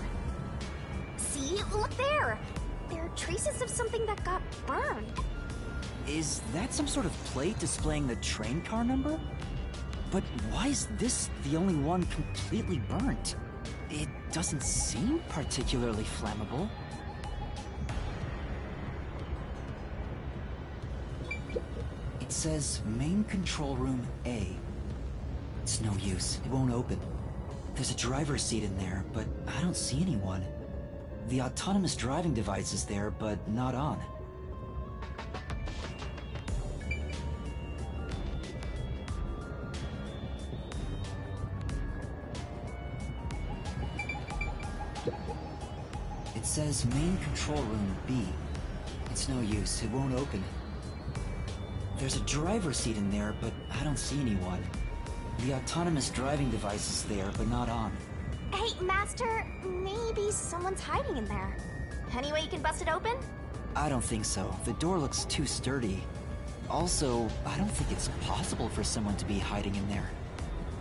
See? Look there! There are traces of something that got burned. Is that some sort of plate displaying the train car number? But why is this the only one completely burnt? It doesn't seem particularly flammable. It says main control room A. It's no use. It won't open. There's a driver's seat in there, but I don't see anyone. The autonomous driving device is there, but not on. It says main control room B. It's no use. It won't open. There's a driver's seat in there, but I don't see anyone. The autonomous driving device is there, but not on. Hey, Master, maybe someone's hiding in there. Any way you can bust it open? I don't think so. The door looks too sturdy. Also, I don't think it's possible for someone to be hiding in there.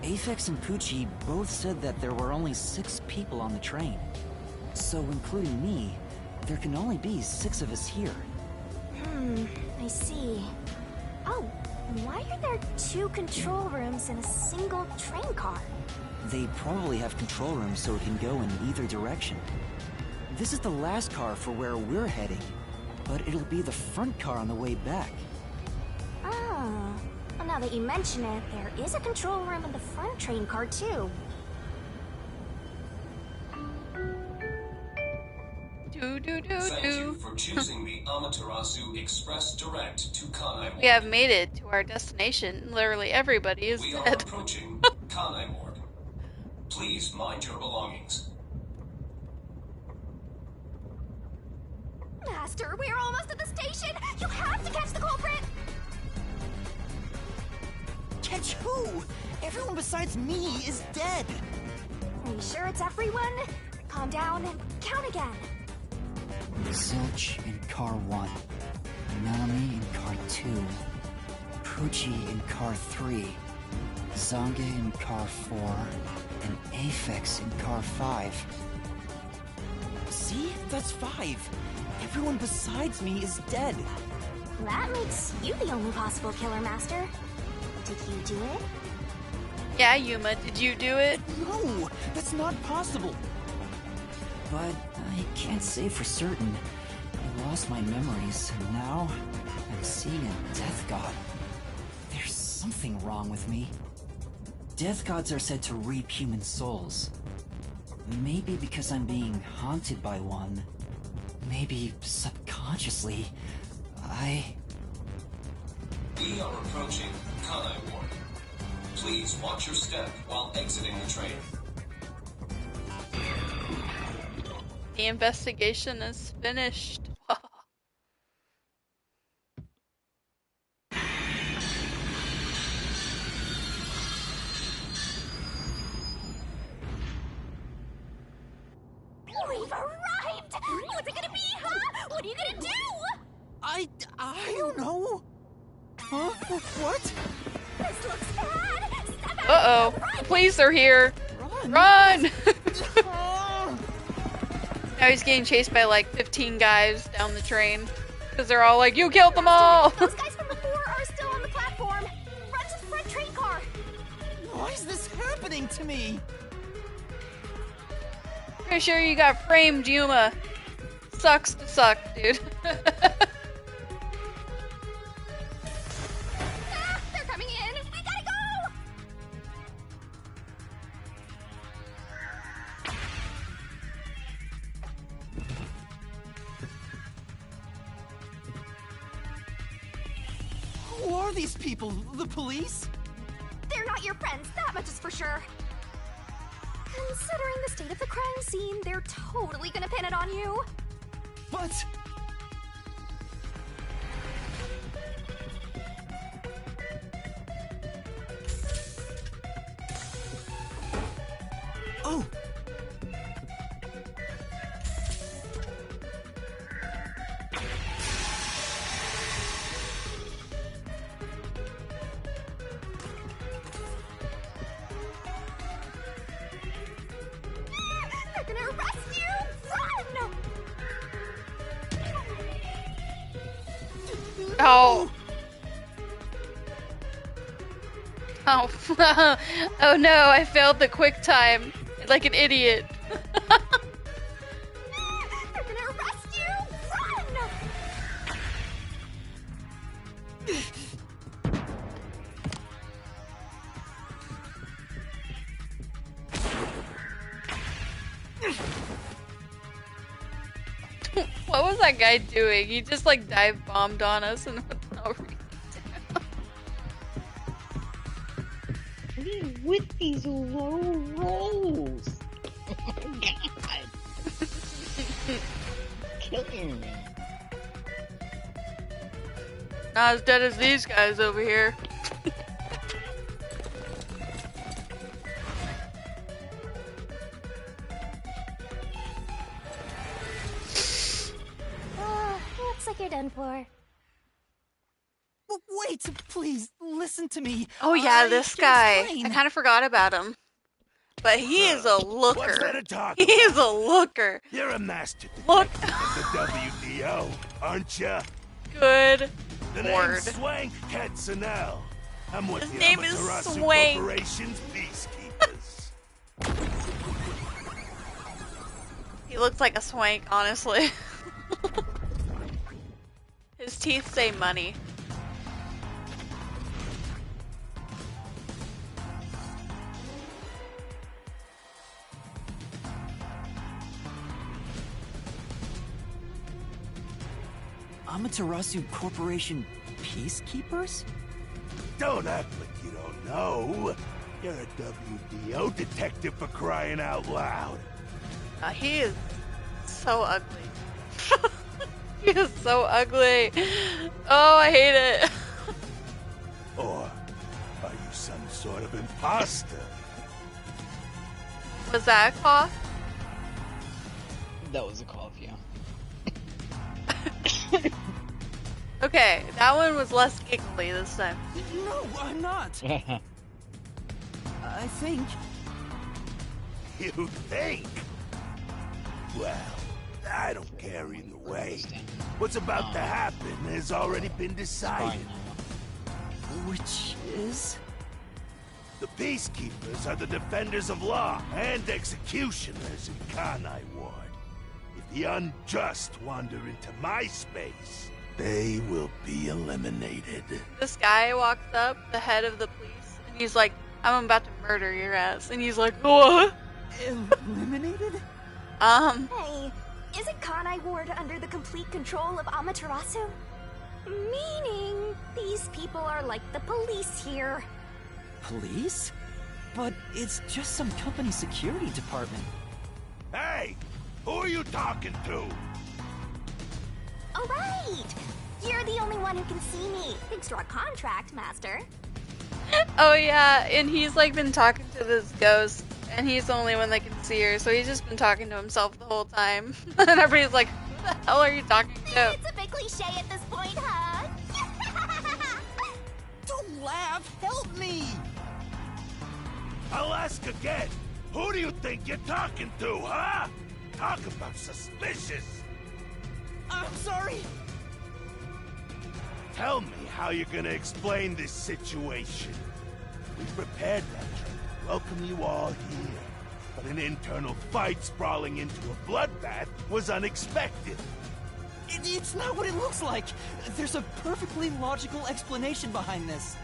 Aphex and Poochie both said that there were only 6 people on the train. So, including me, there can only be 6 of us here. I see. Oh, why are there 2 control rooms in a single train car? They probably have control rooms so it can go in either direction. This is the last car for where we're heading, but it'll be the front car on the way back. Oh, well, now that you mention it, there is a control room in the front train car too. Thank you for choosing the Amaterasu Express Direct to Kanai. We have made it to our destination. Literally everybody is We are dead. approaching Kanai Morgue. Please mind your belongings. Master, we're almost at the station! You have to catch the culprit! Catch who? Everyone besides me is dead! Are you sure it's everyone? Calm down and count again. Zilch in car 1, Nami in car 2, Poochie in car 3, Zange in car 4, and Aphex in car 5. See? That's 5. Everyone besides me is dead. That makes you the only possible killer, Master. Did you do it? Yeah, Yuma, did you do it? No, that's not possible. But I can't say for certain. I lost my memories, and now I'm seeing a death god. There's something wrong with me. Death gods are said to reap human souls. Maybe because I'm being haunted by one. Maybe subconsciously, We are approaching Kanai Ward. Please watch your step while exiting the train. The investigation is finished. We've arrived! What's it gonna be, huh? What are you gonna do? I don't know. Huh? What? This looks bad! Step out! Uh-oh. The police are here. Run! Now he's getting chased by like 15 guys down the train. Because they're all like, you killed them all! Those guys from before are still on the platform. Run to the front train car. Why is this happening to me? Pretty sure you got framed, Yuma. Sucks to suck, dude. They're coming in. We gotta go! Who are these people? The police? They're not your friends, that much is for sure. Considering the state of the crime scene, they're totally gonna pin it on you. But... Oh! They're gonna arrest you! Run! Oh. Oh. Oh no, I failed the quick time. Like an idiot. They're gonna arrest you! Run! What was that guy doing? He just like dive bombed on us and with no reason. What is with these low rolls? Oh my god. Killing me. Not as dead as these guys over here. Looks like you're done for. Wait, please, listen to me. Oh yeah, I this can guy. explain. I kind of forgot about him. But he is a What's there looker. to talk He is about? a looker. You're a master Look. detective of the WDO, aren't you? Good The Lord. name's Swank Katzenell. I'm with His the name is Amaterasu Swank. Corporation's peacekeepers. He looks like a swank, honestly. His teeth say money. Amaterasu Corporation peacekeepers? Don't act like you don't know. You're a WDO detective for crying out loud. He is so ugly. He is so ugly. Oh, I hate it. Or are you some sort of imposter? Was that a cough? That was a cough, yeah. Okay, that one was less giggly this time. No, I'm not. I think. You think? Well, I don't care either way. What's about to happen has already been decided. Which is? The peacekeepers are the defenders of law and executioners in Kanai Ward. If the unjust wander into my space, they will be eliminated. This guy walks up, the head of the police, and he's like, I'm about to murder your ass. And he's like, what? Eliminated? Hey, isn't Kanai Ward under the complete control of Amaterasu? Meaning, these people are like the police here. Police? But it's just some company security department. Hey! Who are you talking to? Oh, right! You're the only one who can see me, thanks to our contract, Master. Oh yeah, and he's like been talking to this ghost, and he's the only one that can see her, so he's just been talking to himself the whole time. And everybody's like, who the hell are you talking to? It's a bit cliche at this point, huh? Don't laugh! Help me! I'll ask again. Who do you think you're talking to, huh? Talk about suspicious. I'm sorry! Tell me how you're gonna explain this situation. We prepared that trip to welcome you all here, but an internal fight sprawling into a bloodbath was unexpected. It's not what it looks like! There's a perfectly logical explanation behind this.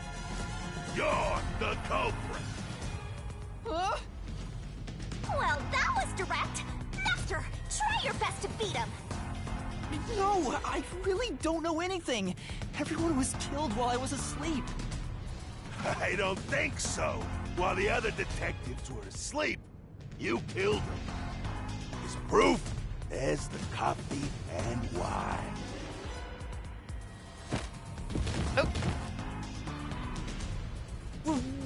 You're the culprit. Huh? Well, that was direct. Master, try your best to beat him. No, I really don't know anything. Everyone was killed while I was asleep. I don't think so. While the other detectives were asleep, you killed them. As proof, there's the coffee and wine. Oh.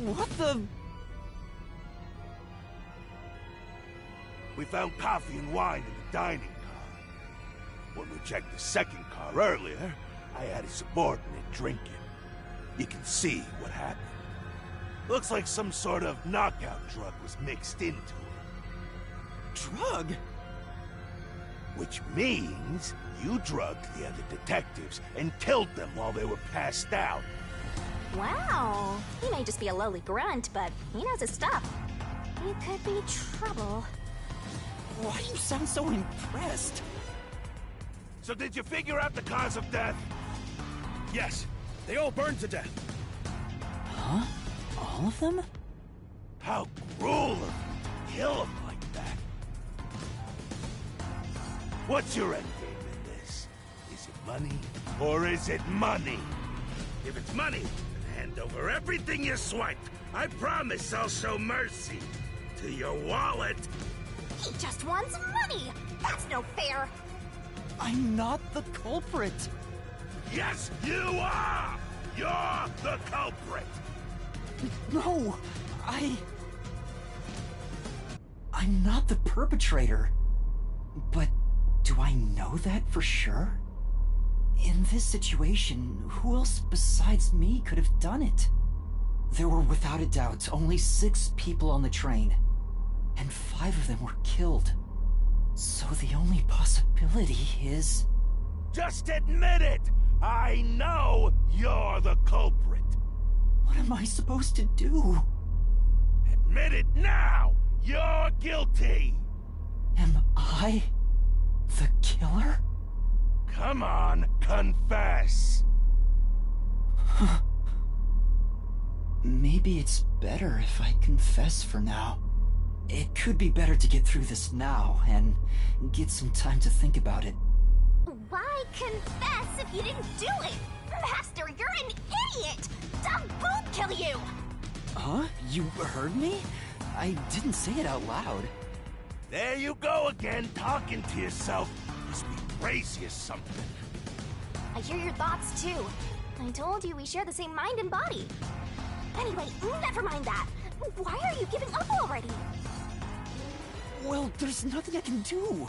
What the? We found coffee and wine in the dining car. When we checked the second car earlier, I had a subordinate drink it. You can see what happened. Looks like some sort of knockout drug was mixed into it. Drug? Which means you drugged the other detectives and killed them while they were passed out. Wow. He may just be a lowly grunt, but he knows his stuff. You could be trouble. Why do you sound so impressed? So did you figure out the cause of death? Yes, they all burned to death. Huh? All of them? How cruel of you to kill them like that. What's your end game in this? Is it money, or is it money? If it's money, then hand over everything you swiped. I promise I'll show mercy to your wallet. He just wants money. That's no fair. I'm not the culprit. Yes, you are! You're the culprit! No, I'm not the perpetrator. But do I know that for sure? In this situation, who else besides me could have done it? There were without a doubt only 6 people on the train, and 5 of them were killed. So the only possibility is... Just admit it! I know you're the culprit! What am I supposed to do? Admit it now! You're guilty! Am I the killer? Come on, confess! Maybe it's better if I confess for now. It could be better to get through this now and get some time to think about it. Why confess if you didn't do it? Master, you're an idiot! Dumb boot kill you! Huh? You heard me? I didn't say it out loud. There you go again, talking to yourself. Must be crazy or something. I hear your thoughts too. I told you we share the same mind and body. Anyway, never mind that. Why are you giving up already? Well, there's nothing I can do.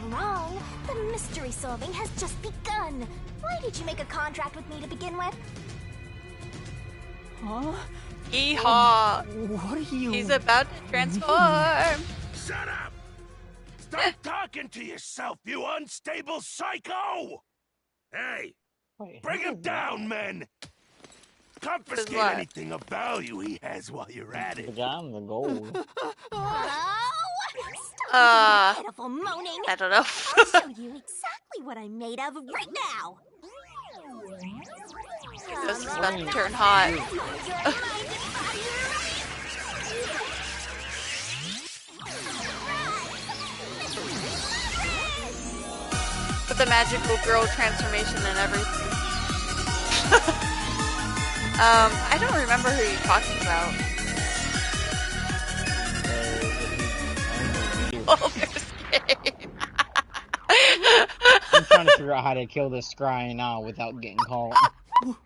Wrong. The mystery solving has just begun. Why did you make a contract with me to begin with? Huh? Yeehaw! What are you... He's about to transform! Shut up! Stop talking! talking to yourself, you unstable psycho! Hey, Wait, bring who him is down, that? men! Confiscate what? anything of value he has while you're at The it. guy in the gold. Oh, stop with your pitiful moaning. I don't know. I'll show you exactly what I'm made of right now. This is about to turn hot. With the magical girl transformation and everything. I don't remember who you're talking about. Oh, there's Kate. I'm trying to figure out how to kill this scry now without getting caught. What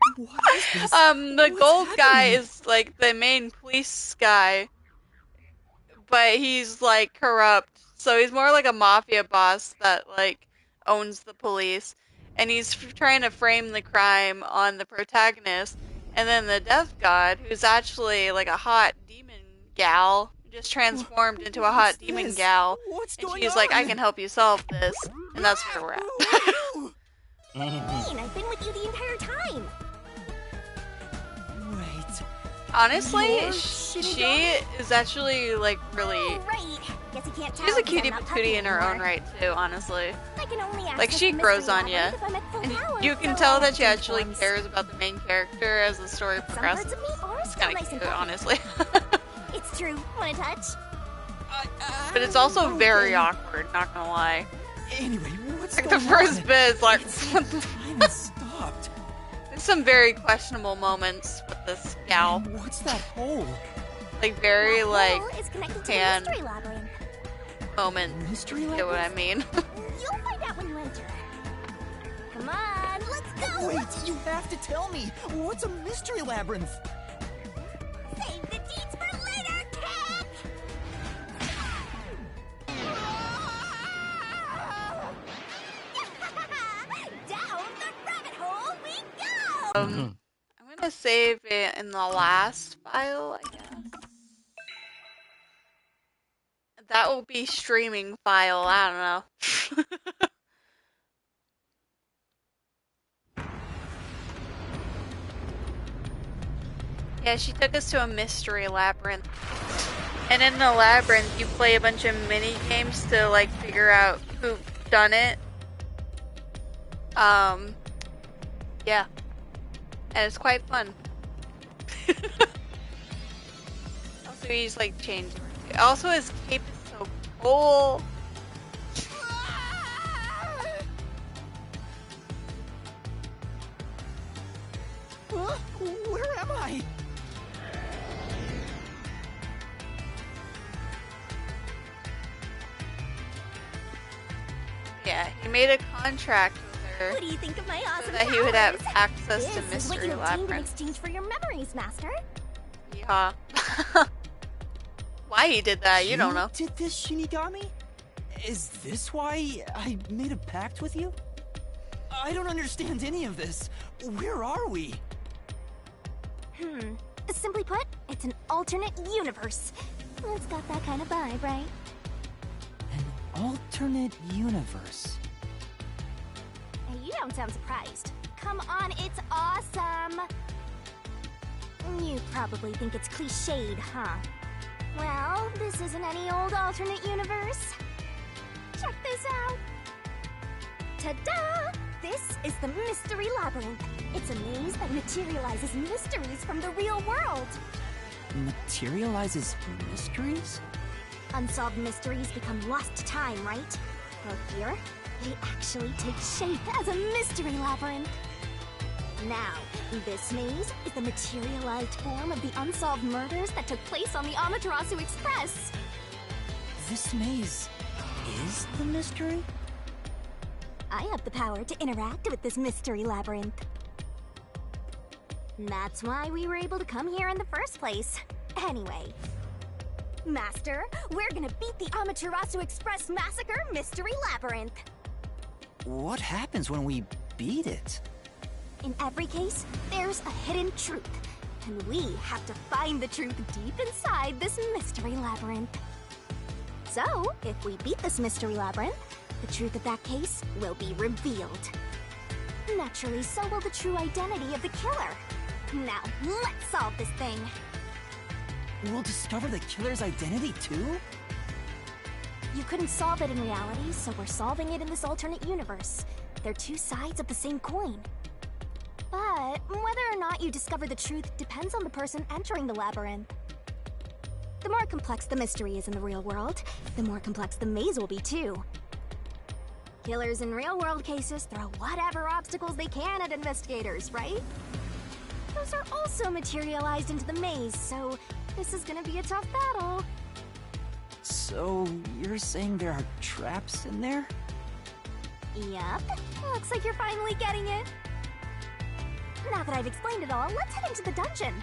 is this? The What's gold guy happening? is like the main police guy, but he's like corrupt. So he's more like a mafia boss that like owns the police, and he's trying to frame the crime on the protagonist. And then the death god, who's actually like a hot demon gal, just transformed into a hot demon this? gal, What's and going she's like, "I on? can help you solve this," and that's where we're at. I've been with you the entire time. Wait. Honestly, You're she Shinigami? is actually like really. Oh, right. Guess you can't tell She's a 'cause I'm cutie not patootie in her own anymore. right too, honestly. I can only Like access she the grows mystery on you, labyrinth if I'm at full and power, you can so tell I that have she two actually forms. cares about the main character as the story Some progresses. parts of me are It's still kind of nice cute, and fluffy. honestly. It's true. Want a touch? But it's also very awkward, not gonna lie. Anyway, what's Like going the first on? bit is like, Time has stopped. there's some very questionable moments with this gal. And what's that hole? Like very That like hole is connected to hand the mystery labyrinth. moment. Mystery You know what I labyrinth? mean? You'll find out when you enter. Come on, let's go! Wait, you have to tell me. What's a mystery labyrinth? Save the deeds for later, cat! Down the rabbit hole we go! I'm gonna save it in the last file, I guess. That will be streaming file, I don't know. Yeah, she took us to a mystery labyrinth. And in the labyrinth, you play a bunch of mini games to like figure out who done it. Yeah. And it's quite fun. Also, he's like changed. Also, his cape is so cool. Huh? Where am I? Yeah, he made a contract with her What do you think of my awesome so that he would have powers? access to This is what mystery you obtained in labyrinth. exchange for your memories, Master. Yeah. Why he did that, you don't know. Did this, Shinigami? Is this why I made a pact with you? I don't understand any of this. Where are we? Simply put, it's an alternate universe. It's got that kind of vibe, right? An alternate universe. Hey, you don't sound surprised. Come on, it's awesome! You probably think it's cliched, huh? Well, this isn't any old alternate universe. Check this out! Ta-da! This is the Mystery Labyrinth. It's a maze that materializes mysteries from the real world. Materializes mysteries? Unsolved mysteries become lost to time, right? Well, here, they actually take shape as a mystery labyrinth. Now, this maze is the materialized form of the unsolved murders that took place on the Amaterasu Express. This maze is the mystery? I have the power to interact with this mystery labyrinth. That's why we were able to come here in the first place. Anyway, Master, we're gonna beat the Amaterasu Express Massacre Mystery Labyrinth. What happens when we beat it? In every case, there's a hidden truth, and we have to find the truth deep inside this mystery labyrinth. So, if we beat this mystery labyrinth, the truth of that case will be revealed. Naturally, so will the true identity of the killer. Now, let's solve this thing. We'll discover the killer's identity too? You couldn't solve it in reality, so we're solving it in this alternate universe. They're two sides of the same coin. But whether or not you discover the truth depends on the person entering the labyrinth. The more complex the mystery is in the real world, the more complex the maze will be too. Killers in real-world cases throw whatever obstacles they can at investigators, right? Those are also materialized into the maze, so this is gonna be a tough battle. So, you're saying there are traps in there? Yup. Looks like you're finally getting it. Now that I've explained it all, let's head into the dungeon.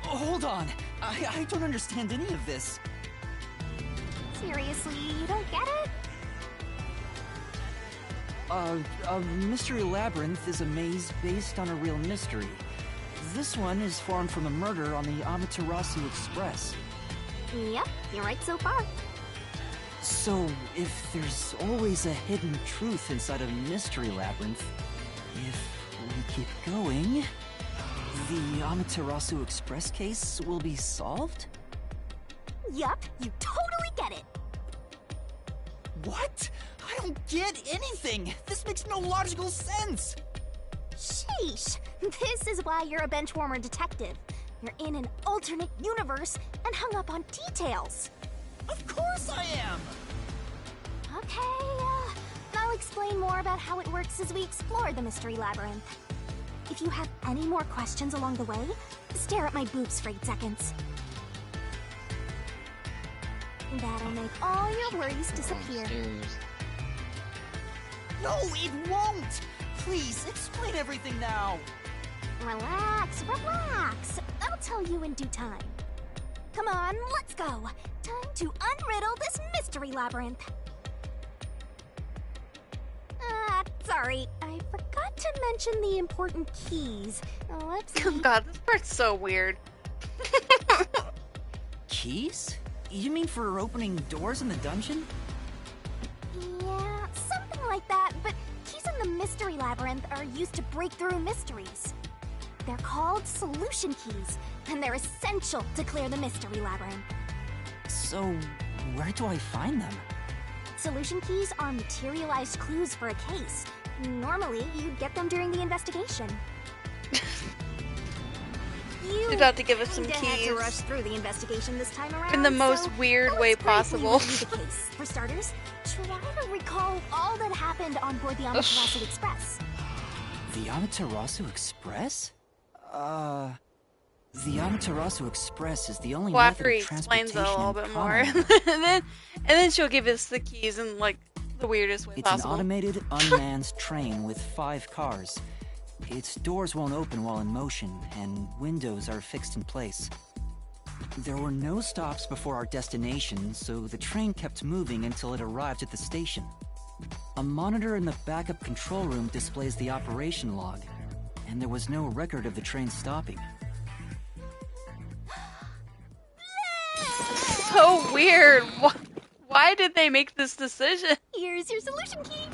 Hold on. I don't understand any of this. Seriously, you don't get it? A mystery labyrinth is a maze based on a real mystery. This one is formed from a murder on the Amaterasu Express. Yep, you're right so far. So, if there's always a hidden truth inside a mystery labyrinth, if we keep going, the Amaterasu Express case will be solved? Yup, you totally get it. What? I don't get anything! This makes no logical sense! Sheesh. This is why you're a benchwarmer detective. You're in an alternate universe and hung up on details. Of course I am! Okay, I'll explain more about how it works as we explore the mystery labyrinth. If you have any more questions along the way, stare at my boobs for 8 seconds. That'll make all your worries disappear. No, it won't! Please, explain everything now! Relax, relax. I'll tell you in due time. Come on, let's go. Time to unriddle this mystery labyrinth. Sorry, I forgot to mention the important keys. Let's see. Oh god, this part's so weird. Keys? You mean for opening doors in the dungeon? Yeah, something like that, but keys in the mystery labyrinth are used to break through mysteries. They're called solution keys, and they're essential to clear the mystery labyrinth. So, where do I find them? Solution keys are materialized clues for a case. Normally, you'd get them during the investigation. You're about to give us some Had keys to rush through the investigation this time around, in the most so weird let's way briefly possible. review the case. For starters, try to recall all that happened on board the Amaterasu Express. The Amaterasu Express? The Amaterasu Express is the only Well, after method he of explains transportation it a little in bit more, Kanto. and then she'll give us the keys in like the weirdest way It's an possible. automated, unmanned train with 5 cars. Its doors won't open while in motion, and windows are fixed in place. There were no stops before our destination, so the train kept moving until it arrived at the station. A monitor in the backup control room displays the operation log, and there was no record of the train stopping. So weird. Why did they make this decision? Here's your solution key.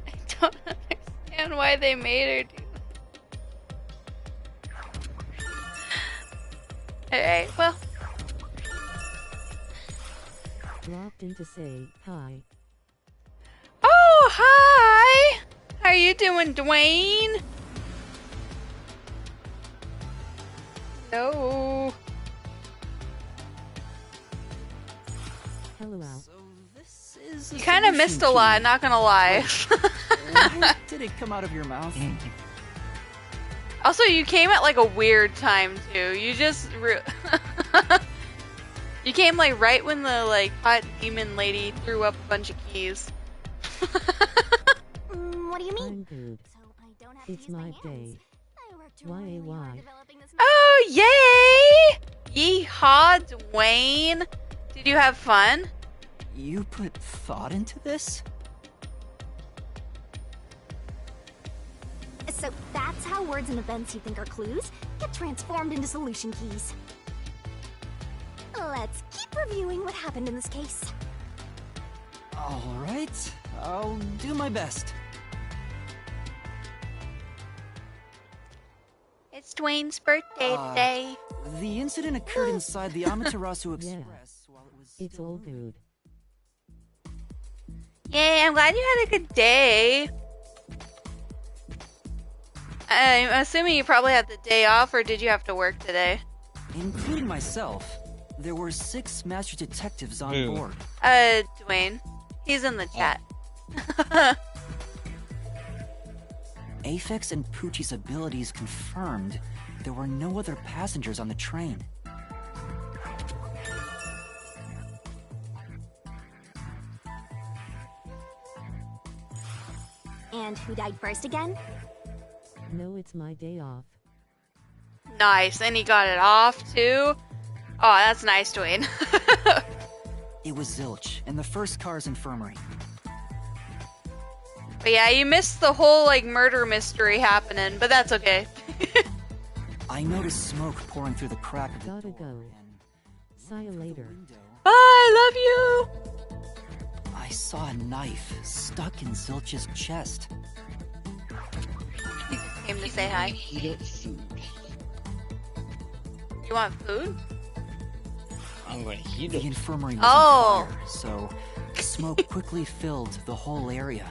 I don't understand why they made her do. Alright, well. Logged in to say hi. Oh, hi! How are you doing, Dwayne? No. Hello. So this is You kind of missed a lot, not gonna lie. Why did it come out of your mouth? Also, you came at like a weird time too. You just you came like right when the like hot demon lady threw up a bunch of keys. What do you mean? I'm good. So I don't have to It's use my hands. day. I worked Why, really why? hard developing this Oh, yay! Yeehaw, Dwayne! Did you have fun? You put thought into this? So that's how words and events you think are clues get transformed into solution keys. Let's keep reviewing what happened in this case. Alright, I'll do my best. It's Dwayne's birthday today. The incident occurred inside the Amaterasu Yeah. Express while it was It's still all moving. good. Yay, I'm glad you had a good day. I'm assuming you probably had the day off, or did you have to work today? Including myself, there were 6 master detectives on Who? board. Dwayne. He's in the chat. Aphex and Poochie's abilities confirmed. There were no other passengers on the train. And who died first again? No, it's my day off. Nice, and he got it off too. Oh, that's nice, Dwayne. It was Zilch in the first car's infirmary. But yeah, you missed the whole like murder mystery happening, but that's okay. I noticed smoke pouring through the crack of the Gotta door. go. And See you later. Bye, love you. I saw a knife stuck in Zilch's chest. He just came to say hi. Heat up food. You want food? I'm gonna heat The up. infirmary was Oh. on fire, so smoke quickly filled the whole area.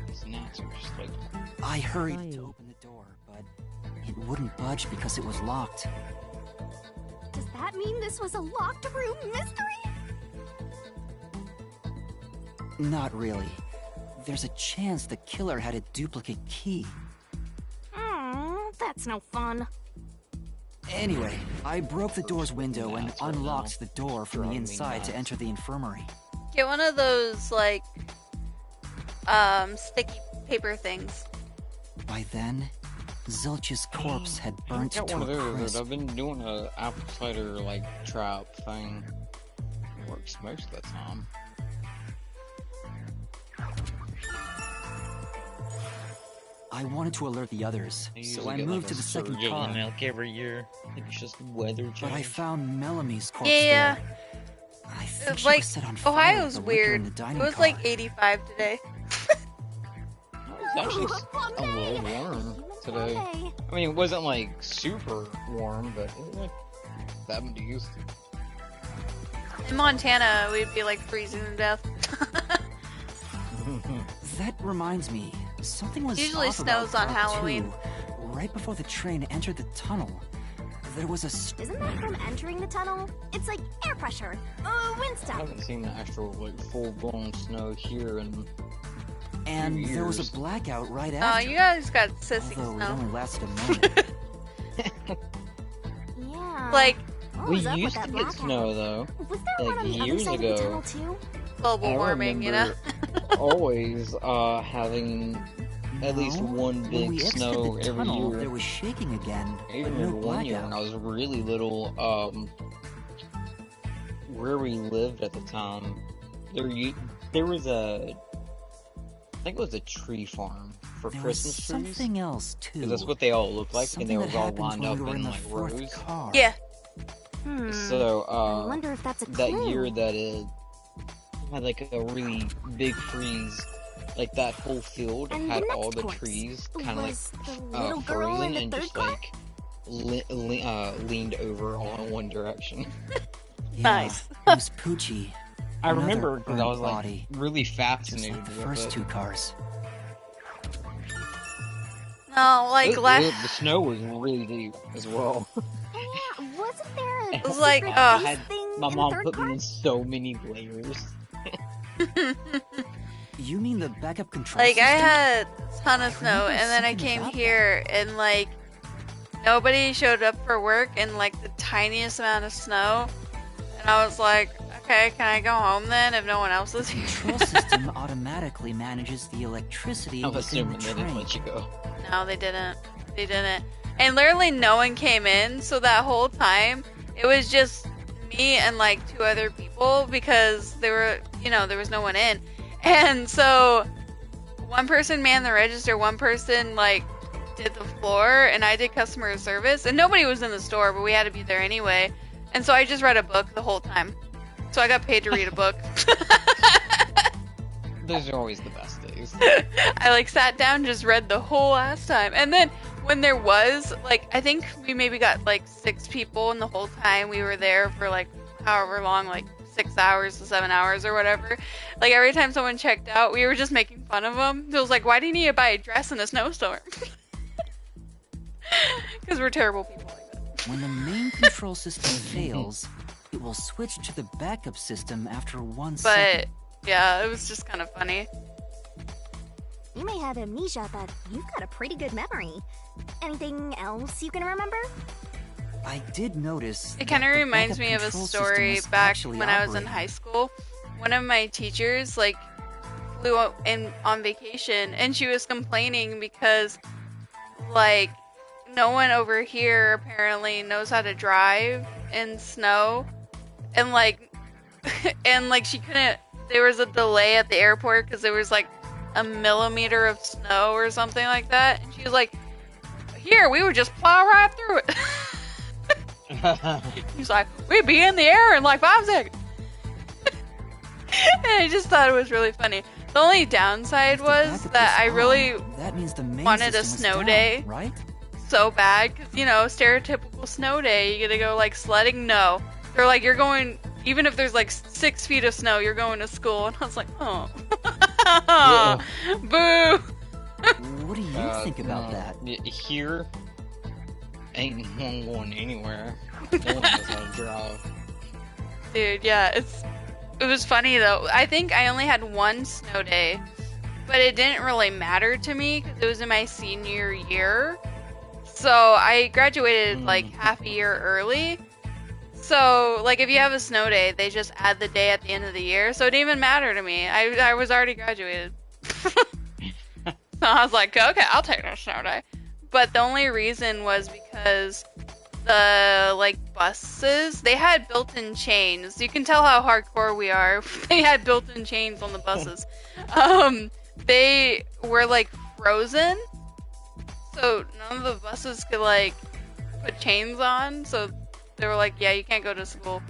These gnats are just like. I hurried Fine. to open the door, but it wouldn't budge because it was locked. Does that mean this was a locked room mystery? Not really. There's a chance the killer had a duplicate key. That's no fun. Anyway, I broke the door's window and Gnats right unlocked now. the door from the Driving me inside to nuts. enter the infirmary. Get one of those like sticky paper things. By then, Zilch's corpse had I burnt got to one of a those. crisp. I've been doing a apple cider like trap thing. It works most of the time. I wanted to alert the others, I so usually I get moved like to a the second surge of car. milk every year. I think it's just weather change. But I found Mellamy's corpse Yeah. there. I think she Like was set on fire Ohio's with the liquor in weird. the It dining was car. like 85 today. It's actually a little warm today. I mean, it wasn't like super warm, but it was like 70s. In Montana, we'd be like freezing to death. That reminds me, something was Usually off snows about on Part Halloween. 2. Right before the train entered the tunnel, there was a Isn't that from entering the tunnel? It's like air pressure. Wind I stuff. haven't seen the actual like full-blown snow here in and there was years. a blackout right Oh, after. you guys got sissy Although it snow. only lasted a moment. Yeah. Like What We was up with used that to get blackout? snow though. Was there like, one on the other years side of ago. the tunnel too? global I warming, you know? remember always having at least No, one when big we exited snow the every tunnel, year. there was shaking again, I but no remember one year when blackout. I was really little, where we lived at the time, there was a, I think it was a tree farm for There was Christmas trees. something else too. Because that's what they all looked like, and they Something were that all happened lined when up we were in in the like fourth rows. car. Yeah. So, I wonder if that's a that clue. year that it had like a really big freeze, like that whole field And the had next all the corpse trees kind of like was the little girl frozen in the and third just car? like leaned over all in one direction. Yeah, Nice. It was Poochie. I Another remember because I burnt was like body, really just fascinated like the with first it. 2 cars. No, like The snow was really deep as well. Yeah, wasn't there a It was like, secret ugh. base thing My in mom the third put car? me in so many layers. You mean the backup control like I system? had a ton of I snow, remember and then I something came about here, and like nobody showed up for work, and like the tiniest amount of snow, and I was like, okay, can I go home then if no one else is The here? control system automatically manages the electricity I'm within assuming the they didn't train. let you go. No, they didn't. They didn't. And literally no one came in, so that whole time it was just me and like 2 other people because they were, you know, there was no one in. And so one person manned the register, one person like did the floor, and I did customer service. And nobody was in the store, but we had to be there anyway. And so I just read a book the whole time. So I got paid to read a book. Those are always the best days. I like sat down, just read the whole last time. And then when there was, like, I think we maybe got like 6 people in the whole time we were there for like however long, like 6 hours to 7 hours or whatever. Like every time someone checked out, we were just making fun of them. It was like, why do you need to buy a dress in a snowstorm? Because we're terrible people like that. When the main control system fails, it will switch to the backup system after 1 second. But yeah, it was just kind of funny. You may have amnesia, but you've got a pretty good memory. Anything else you can remember? I did notice. It kind of that the reminds backup me of a control system story was back actually when I was in operating. high school. One of my teachers like flew out on vacation, and she was complaining because like no one over here apparently knows how to drive in snow, and like and like she couldn't. There was a delay at the airport because there was like a millimeter of snow or something like that, and she was like, "Here, we would just plow right through it." He's like, "We'd be in the air in like 5 seconds." And I just thought it was really funny. The only downside was that I really That means the main wanted a system was snow down, day right? so bad, because, you know, stereotypical snow day, you gotta go like sledding. No, they're like, you're going, even if there's like 6 feet of snow, you're going to school. And I was like, oh. Boo. What do you think about that? Here, ain't no one going anywhere. No one knows how to drive. Dude, yeah, it was funny though. I think I only had 1 snow day, but it didn't really matter to me because it was in my senior year. So I graduated like half a year early. So like if you have a snow day, they just add the day at the end of the year. So it didn't even matter to me. I was already graduated. So I was like, okay, I'll take a snow day. But the only reason was because the like buses, they had built-in chains. You can tell how hardcore we are. They had built-in chains on the buses. They were like frozen, so none of the buses could like put chains on. So they were like, yeah, you can't go to school.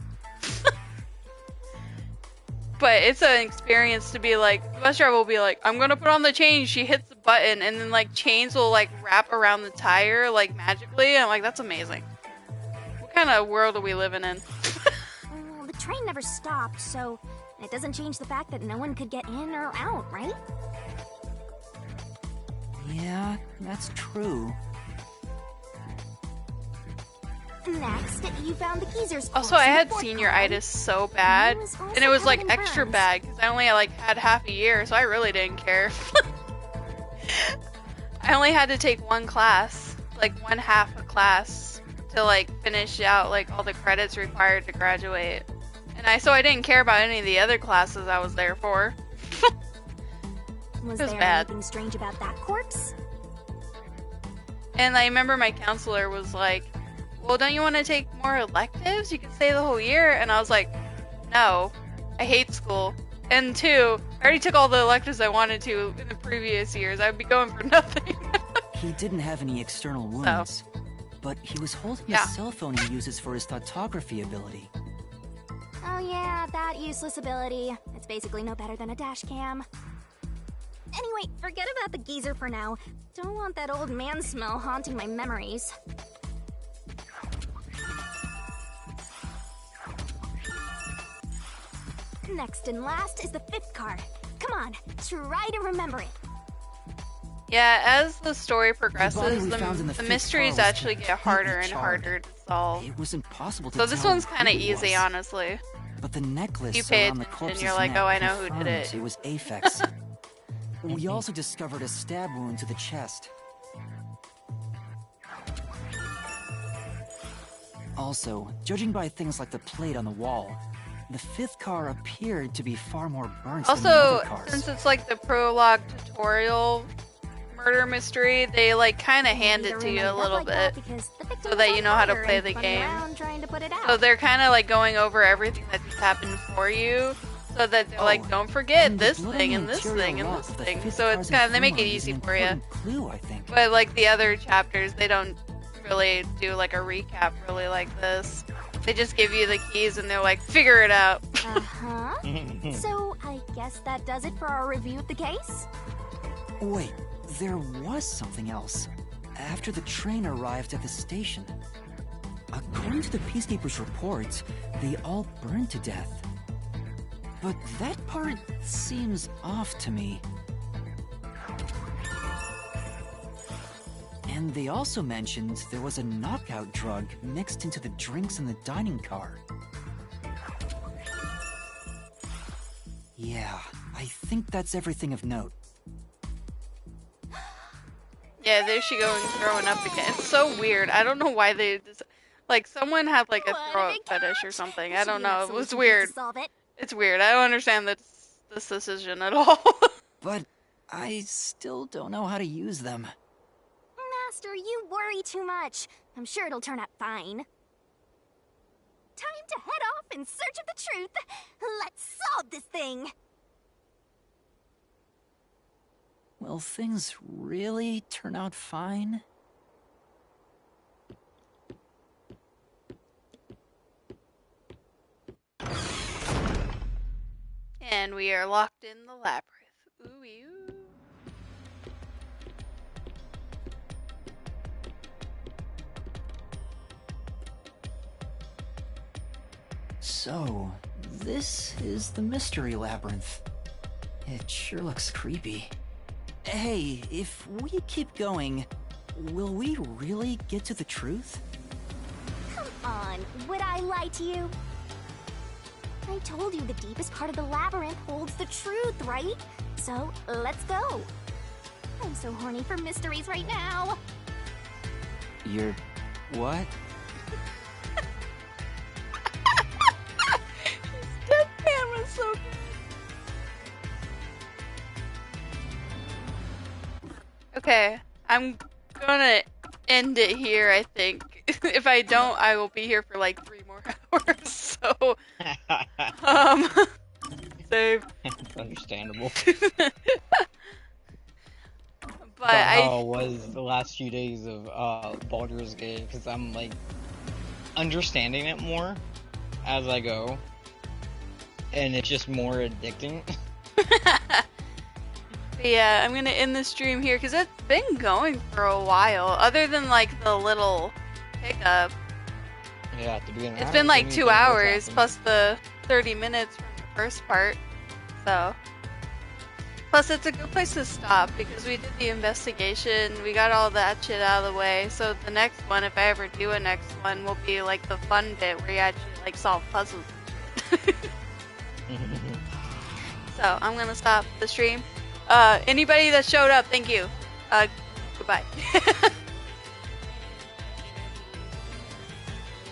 But it's an experience to be like, the bus driver will be like, I'm gonna put on the chain. She hits the button, and then like chains will like wrap around the tire like magically. I'm like, that's amazing. What kind of world are we living in? Well, the train never stopped, so it doesn't change the fact that no one could get in or out, right? Yeah, that's true. Next, you found the geezer's Also, course I in the had 4th senioritis so bad, and it was like extra bad because I only like had half a year, so I really didn't care. I only had to take 1 class, like 1/2 a class, to like finish out like all the credits required to graduate. And I didn't care about any of the other classes I was there for. Was it was there bad. anything strange about that corpse? And I remember my counselor was like, well, don't you want to take more electives? You can stay the whole year. And I was like, no, I hate school. And 2, I already took all the electives I wanted to in the previous years. I'd be going for nothing. He didn't have any external wounds, but he was holding a cell phone he uses for his photography ability. Oh yeah, that useless ability. It's basically no better than a dash cam. Anyway, forget about the geezer for now. Don't want that old man smell haunting my memories. Next and last is the 5th car. Come on, try to remember it. Yeah, as the story body progresses, we found in the the fifth mysteries car was actually get completely harder and charred. harder to solve. It was impossible to So this tell one's who kind of it easy, was. honestly. But the necklace You pay around the attention, corpse's you're like, neck oh, I know who did confirms it. It was Aphex. We also discovered a stab wound to the chest. Also, judging by things like the plate on the wall, the 5th car appeared to be far more burnt than the Also, other cars. since it's like the prologue tutorial murder mystery, they like kind of hand it to you a little bit so that you know how to play the game. So they're kind of like going over everything that just happened for you, so that they're like, don't forget this thing and this thing and this thing. So it's kind of, they make it easy for you. Clue, I think. But like the other chapters, they don't really do like a recap really like this. They just give you the keys and they're like, figure it out. Uh-huh. So I guess that does it for our review of the case? Wait, there was something else. After the train arrived at the station. According to the Peacekeepers' reports, they all burned to death. But that part seems off to me. And they also mentioned there was a knockout drug mixed into the drinks in the dining car. Yeah, I think that's everything of note. Yeah, there she goes throwing up again. It's so weird. I don't know why they just, like, someone had like a throw up fetish or something. I don't know. It was weird. It's weird. I don't understand this decision at all. But I still don't know how to use them. Master, you worry too much. I'm sure it'll turn out fine. Time to head off in search of the truth. Let's solve this thing. Will things really turn out fine? And we are locked in the labyrinth. Ooh, ooh. So, this is the mystery labyrinth. It sure looks creepy. Hey, if we keep going, will we really get to the truth? Come on, would I lie to you? I told you the deepest part of the labyrinth holds the truth, right? So, let's go. I'm so horny for mysteries right now. You're... what? Deadpan was so good. Okay, I'm gonna end it here, I think. If I don't, I will be here for like 3 more hours, so... save. It's understandable. But how it was the last few days of Baldur's Gate, because I'm like understanding it more as I go, and it's just more addicting. But yeah, I'm gonna end the stream here because it's been going for a while. Other than like the little hiccup, Yeah, at the beginning. it's been like 2 hours plus the 30 minutes from the first part. So, plus it's a good place to stop because we did the investigation, we got all that shit out of the way. So the next one, if I ever do a next one, will be like the fun bit where you actually like solve puzzles and shit. So I'm gonna stop the stream. Anybody that showed up, thank you. Goodbye.